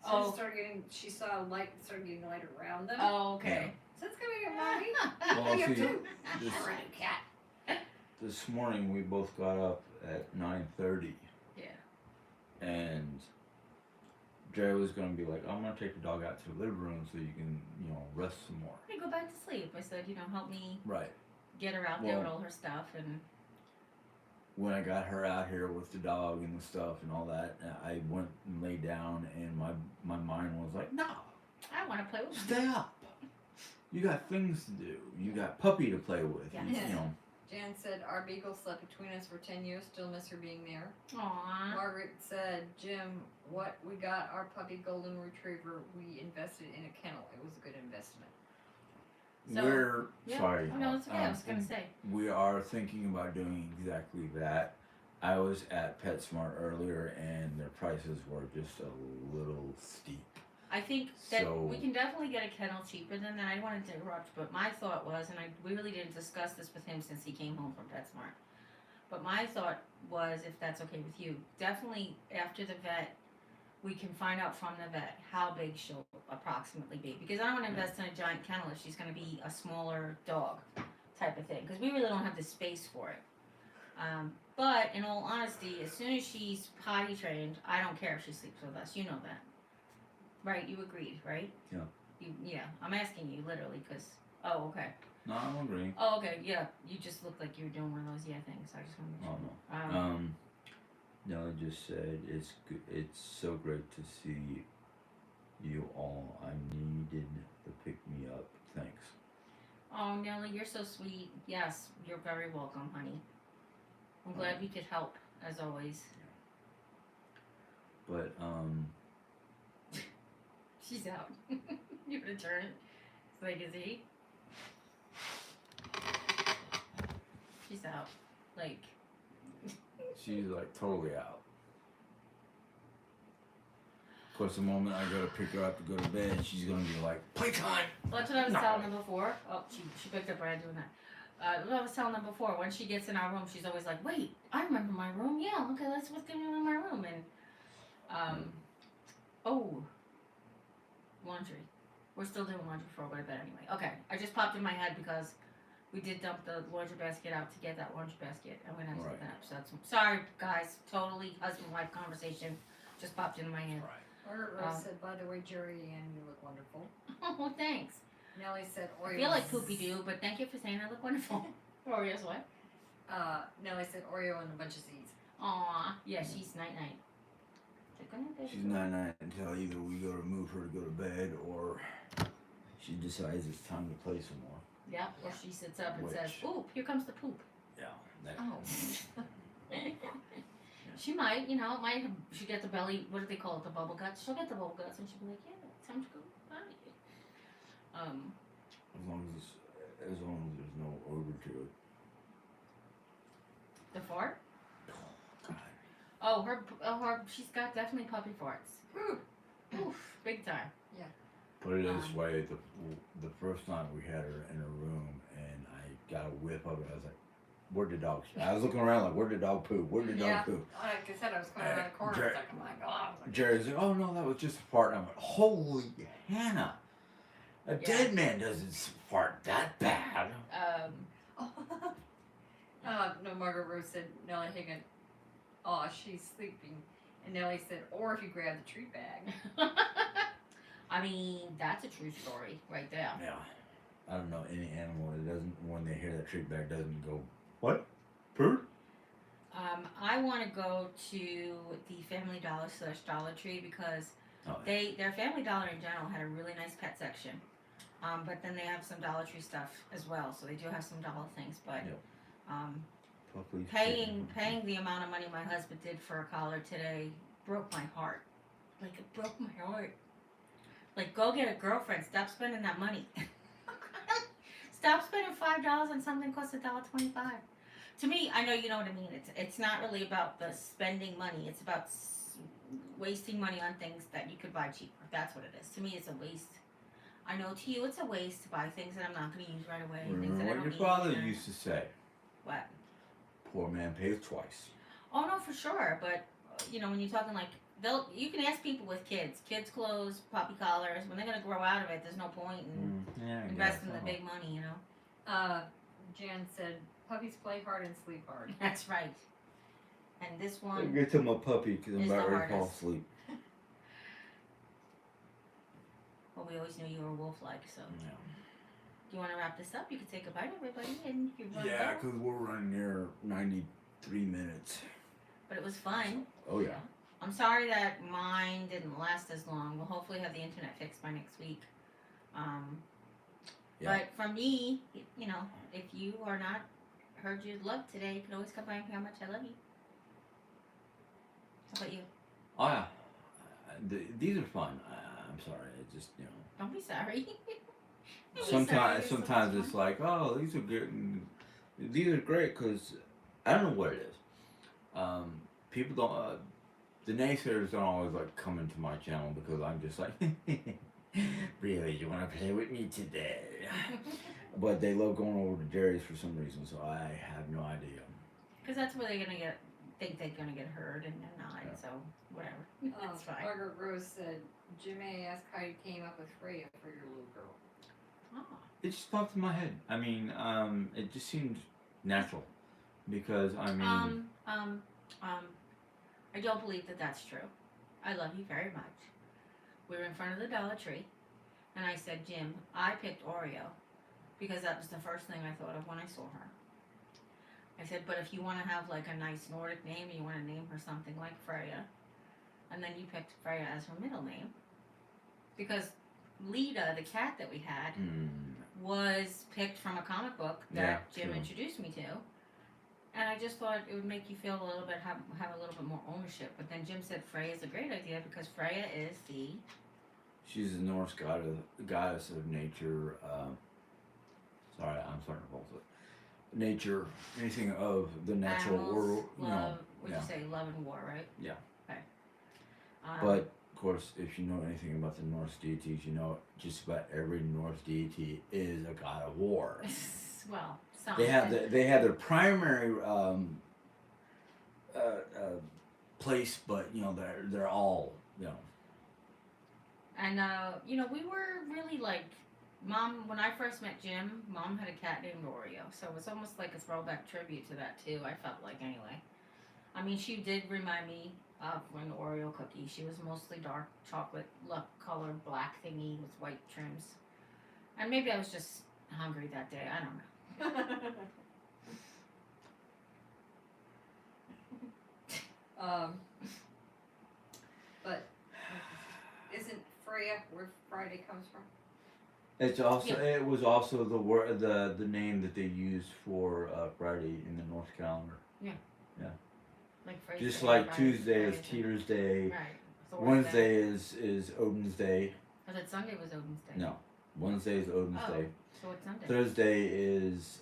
So Oh. she saw a light and started getting light around them. Oh, okay. So it's coming up, mommy. Well, You have see, two. this- I run a cat. This morning we both got up at 9:30. Yeah. And Jerry was gonna be like, I'm gonna take the dog out to the living room so you can, rest some more. Hey, go back to sleep. I said, help me Right. get her out there with Well- all her stuff, and When I got her out here with the dog and the stuff and all that, I went and laid down and my mind was like, no, I want to play with her. stay up. You got things to do. You got puppy to play with. Yes. Jan said, our beagle slept between us for 10 years, still miss her being there. Aww. Margaret said, Jim, what we got our puppy golden retriever, we invested in a kennel. It was a good investment. So, We're Yeah. sorry. No, it's okay. I was gonna say. We are thinking about doing exactly that. I was at PetSmart earlier and their prices were just a little steep. I think that So- we can definitely get a kennel cheaper than that. I wanted to interrupt, but my thought was, and we really didn't discuss this with him since he came home from PetSmart. But my thought was, if that's okay with you, definitely after the vet, we can find out from the vet how big she'll approximately be. Because I don't want to invest in a giant kennel if she's going to be a smaller dog type of thing. Because we really don't have the space for it. But in all honesty, as soon as she's potty trained, I don't care if she sleeps with us. You know that. Right, you agreed, right? Yeah. Yeah, I'm asking you literally because. Oh, okay. No, I'm agreeing. Oh, okay. Yeah, you just looked like you were doing one of those things. I just want to make Oh sure. no. Nelly just said it's so great to see you all. I needed the pick me up. Thanks. Oh, Nelly, you're so sweet. Yes, you're very welcome, honey. I'm glad we could help as always. But She's out. You gonna turn it so they can see? She's out. Like. she's like totally out. Of course, the moment I go to pick her up to go to bed, she's gonna be like, playtime. Well, that's what I was No. telling them before. Oh, she picked up right doing that. What I was telling them before, when she gets in our room, she's always like, "Wait, I remember my room. Yeah, okay, that's what's going on in my room." And laundry. We're still doing laundry before we go to bed anyway. Okay, I just popped in my head because we did dump the laundry basket out to get that laundry basket, and we're gonna have to Right. pick that up. So that's sorry, guys. Totally husband-wife conversation. Just popped into my head. Margaret Rose said, by the way, Jerry and you look wonderful. Oh, thanks. Nellie said I Oreo. feel like poopy doo, but thank you for saying I look wonderful. Oreo's what? Nellie said Oreo and a bunch of seeds. Aw, yeah, she's night night. She's 9 until either we go to move her to go to bed or she decides it's time to play some more. Yep, or she sits up and says, Which- "Oop, here comes the poop." Yeah. That, Oh. She might, she get the belly, what do they call it, the bubble guts? She'll get the bubble guts and she'll be like, yeah, it's time to go potty. as long as there's no odor to it. The fart? God. Oh, she's got definitely puppy farts. Oof, big time. Put it this way, the first night we had her in her room and I got a whiff of it, I was like, where'd the dog I was looking around like, where'd the dog poop? Where'd the dog poop? Like I said, I was coming around the corner. I was like, oh my god. Jerry's like, oh no, that was just a fart. And I went, holy Hannah. A dead man doesn't fart that bad. No, Margaret Rose said Nellie Higgin. Oh, she's sleeping. And Nellie said, or if you grab the treat bag. I mean, that's a true story right there. Yeah. I don't know any animal that doesn't, when they hear that treat bag, doesn't go, what? Poop? I want to go to the Family Dollar / Dollar Tree because their Family Dollar in general had a really nice pet section. But then they have some Dollar Tree stuff as well, so they do have some dollar things. But paying the amount of money my husband did for a collar today broke my heart. Like, it broke my heart. Like, go get a girlfriend. Stop spending that money. Stop spending $5 on something that costs $1.25. To me, I know you know what I mean. It's not really about the spending money. It's about wasting money on things that you could buy cheaper. That's what it is. To me, it's a waste. I know to you it's a waste to buy things that I'm not going to use right away. Things that I Remember don't what your need. father used to say? What? Poor man pays twice. Oh no, for sure. But when you're talking like you can ask people with kids, clothes, puppy collars. When they're gonna grow out of it, there's no point in investing the big money. Jan said puppies play hard and sleep hard. That's right. And this one. Get to my puppy because I'm is about the ready to fall hardest. asleep. Well, we always knew you were wolf-like, so. Yeah. Do you want to wrap this up? You can say goodbye to everybody, and you run Yeah, go. because we're running near 93 minutes. But it was fun. Oh yeah. I'm sorry that mine didn't last as long. We'll hopefully have the internet fixed by next week. Yeah. But for me, if you are not heard your love today, you can always come by and say how much I love you. How about you? Oh yeah. These are fun. I'm sorry. It just Don't be sorry. Sometimes it's like, oh, these are good. These are great because I don't know what it is. People don't. The naysayers don't always like come into my channel because I'm just like, really, you want to play with me today? But they love going over to Jerry's for some reason, so I have no idea. Because that's where they're gonna think they're gonna get heard, and they're not. Yeah. So whatever. That's fine. Margaret Rose said Jimmy asked how you came up with Freya for your little girl. Oh. It just popped in my head. I mean, it just seemed natural because I mean, I don't believe that that's true. I love you very much. We were in front of the Dollar Tree, and I said, Jim, I picked Oreo because that was the first thing I thought of when I saw her. I said, but if you want to have like a nice Nordic name, and you want to name her something like Freya, and then you picked Freya as her middle name, because Lita, the cat that we had, was picked from a comic book that Jim introduced me to. And I just thought it would make you feel a little bit, have a little bit more ownership. But then Jim said Freya is a great idea because Freya is she's the Norse goddess of nature. Sorry, I'm starting to fall asleep. Nature, anything of the natural world. Love, would you say love and war, right? Yeah. Okay. But of course, if you know anything about the Norse deities, you know just about every Norse deity is a god of war. Well, some. They have their primary place, but they're all And we were really like, Mom. When I first met Jim, Mom had a cat named Oreo, so it's almost like a throwback tribute to that too. I felt like anyway. I mean, she did remind me of an Oreo cookie. She was mostly dark chocolate color, black thingy with white trims. And maybe I was just hungry that day. I don't know. But isn't Freya where Friday comes from? It's also Yeah. it was also the word the name that they used for Friday in the Norse calendar. Like Friday. Just like Friday, Tuesday is Friday, Teeter's Day, Right. Thor's Wednesday is Odin's Day. I thought Sunday was Odin's Day. No, Wednesday is Odin's Oh. Day. So it's Sunday. Thursday is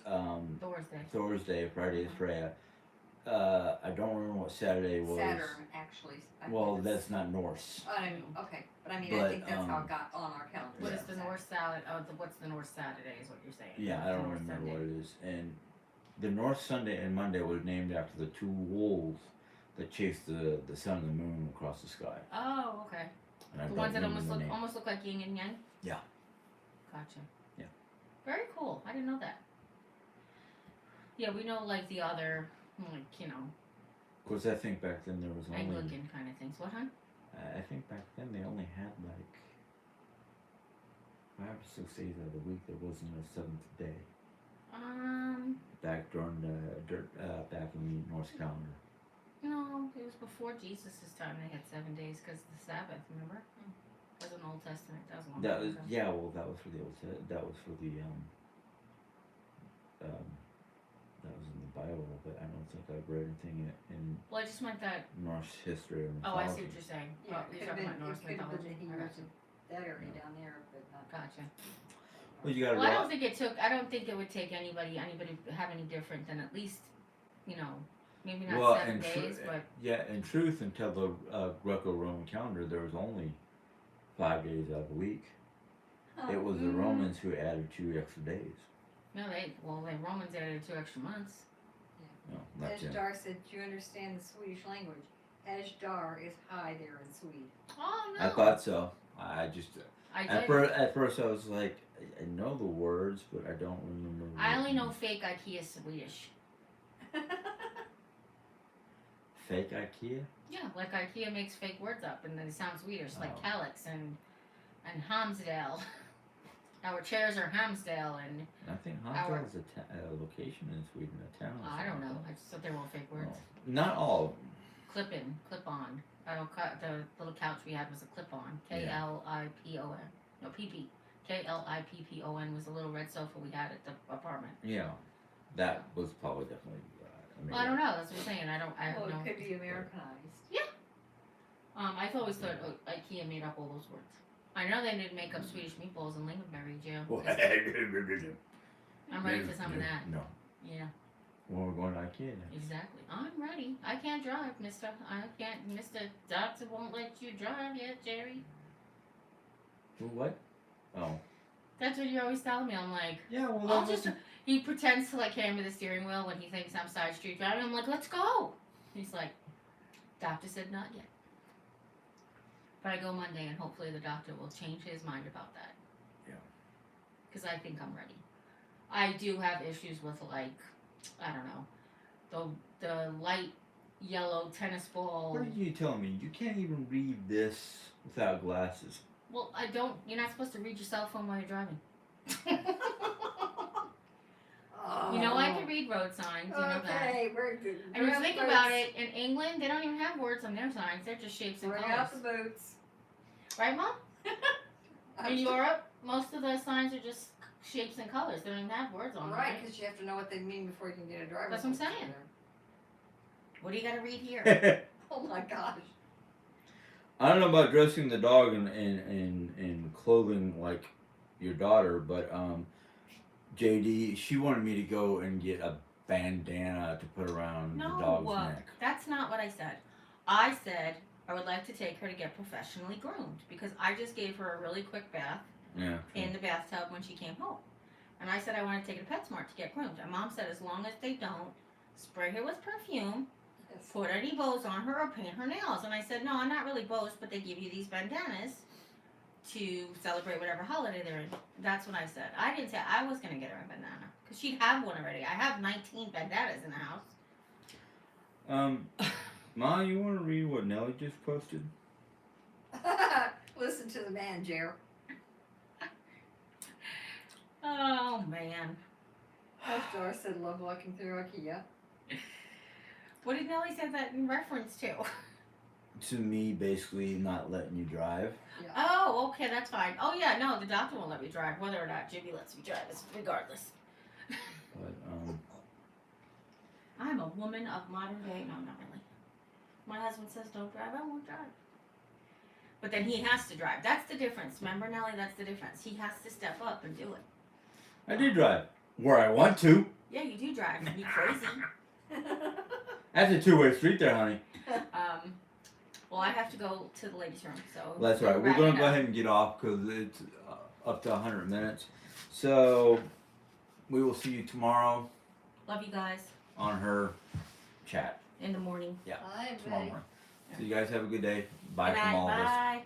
Thor's Day. Thor's Day. Friday is Freya. I don't remember what Saturday was. Saturn, actually. I Well, think it's- that's not Norse. I mean, okay, but I mean, But, I think that's how it got on our calendar. What Yeah. is the North salad? Oh, what's the North Saturday is what you're saying. Yeah, I The don't North remember Sunday. what it is. And the North Sunday and Monday was named after the two wolves that chased the sun and the moon across the sky. Oh, okay. And I The don't ones that remember the name. almost look like yin and yang. Yeah. Gotcha. Yeah. Very cool. I didn't know that. Yeah, we know like the other, like Of course, I think back then there was only. Anglican kind of things. What, hon? I think back then they only had like 5 or 6 days out of the week. There wasn't a seventh day. Back during back in the Norse calendar. No, it was before Jesus' time. They had 7 days because of the Sabbath. Remember? That was an Old Testament. That was a long That time was ago. Well, that was for the that was for the that was in the Bible, but I don't think I've read anything in Well, I just meant that. Norse history or Oh, I mythology. see what you're saying. Yeah, Oh, it you're could have talking been, about Norse it could have been mythology. that he I was gotcha. in that area down there, but not. Gotcha. Well, you got Well, I don't think it would take anybody have any different than at least, maybe not well, 7 days, but yeah, in truth, until the Greco-Roman calendar, there was only 5 days out of the week. It was the Romans who added 2 extra days. no, the Romans added 2 extra months. No, not Jim. Ejdar said, do you understand the Swedish language? Ejdar is high there in Sweden. Oh no! I thought so. I just I at first I was like, I know the words, but I don't remember. I only know fake IKEA Swedish. Fake IKEA. Yeah, like IKEA makes fake words up and then they sound Swedish, like Oh. Calyx and Hamsdale. Our chairs are Hamsdale and I think Hamsdale is a location in Sweden, a town. or I don't something know. like I just thought they were all fake that. words. Oh. Not all of them. Clip on. I don't cut the little couch we had was a clip on. KLIPON. No, PP. KLIPPON was the little red sofa we had at the apartment. Yeah, that was probably definitely. Well, I don't know. That's what I'm saying. I don't Well, know. it could be Americanized. I've always thought IKEA made up all those words. I know they didn't make up Swedish meatballs and lingonberry jam. I'm ready for some of that. No. Yeah, Well, we're going to IKEA now. exactly. I'm ready. I can't drive, mister. I can't. Mr. Doctor won't let you drive yet, Jerry. What? Oh. That's what you're always telling me. I'm like, Yeah, well, I'll just. He pretends to like hand me the steering wheel when he thinks I'm side street driving. I'm like, let's go. He's like, doctor said not yet. But I go Monday and hopefully the doctor will change his mind about that. Yeah. Because I think I'm ready. I do have issues with like, I don't know, the light yellow tennis ball. What are you telling me? You can't even read this without glasses. Well, I don't. You're not supposed to read your cell phone while you're driving. You know, I can read road signs. You know that. Okay, we're good. And you think about it, in England, they don't even have words on their signs. They're just shapes and Bring colors. out the boots. Right, Mom? In Europe, most of the signs are just shapes and colors. They don't even have words on them. Right, because you have to know what they mean before you can get a driver's That's what I'm license saying. there. What do you got to read here? Oh my gosh. I don't know about dressing the dog in clothing like your daughter, but JD, she wanted me to go and get a bandana to put around the dog's neck. That's not what I said. I said I would like to take her to get professionally groomed because I just gave her a really quick bath Yeah. in the bathtub when she came home. And I said I want to take her to PetSmart to get groomed. And Mom said as long as they don't spray her with perfume, Yes. put any bows on her or paint her nails. And I said, no, I'm not really bows, but they give you these bandanas to celebrate whatever holiday they're in. That's what I said. I didn't say I was going to get her a bandana because she'd have one already. I have 19 bandanas in the house. Ma, you want to read what Nellie just posted? Listen to the man, Jer. Star said, love walking through IKEA. What did Nellie say that in reference to? To me, basically not letting you drive. Yeah. Oh, okay, that's fine. Oh yeah, no, the doctor won't let me drive. Whether or not Jimmy lets me drive is regardless. But I'm a woman of modern day. No, not really. My husband says don't drive, I won't drive. But then he has to drive. That's the difference. Remember, Nellie? That's the difference. He has to step up and do it. I do drive where I want to. Yeah, you do drive. You crazy. That's a two-way street there, honey. Well, I have to go to the ladies' room, so. That's right. We're going to go ahead and get off because it's up to 100 minutes. So we will see you tomorrow Love you guys. on her chat. In the morning. Yeah. I'm Tomorrow ready. morning. So you guys have a good day. Bye Good from night. all of us. Bye.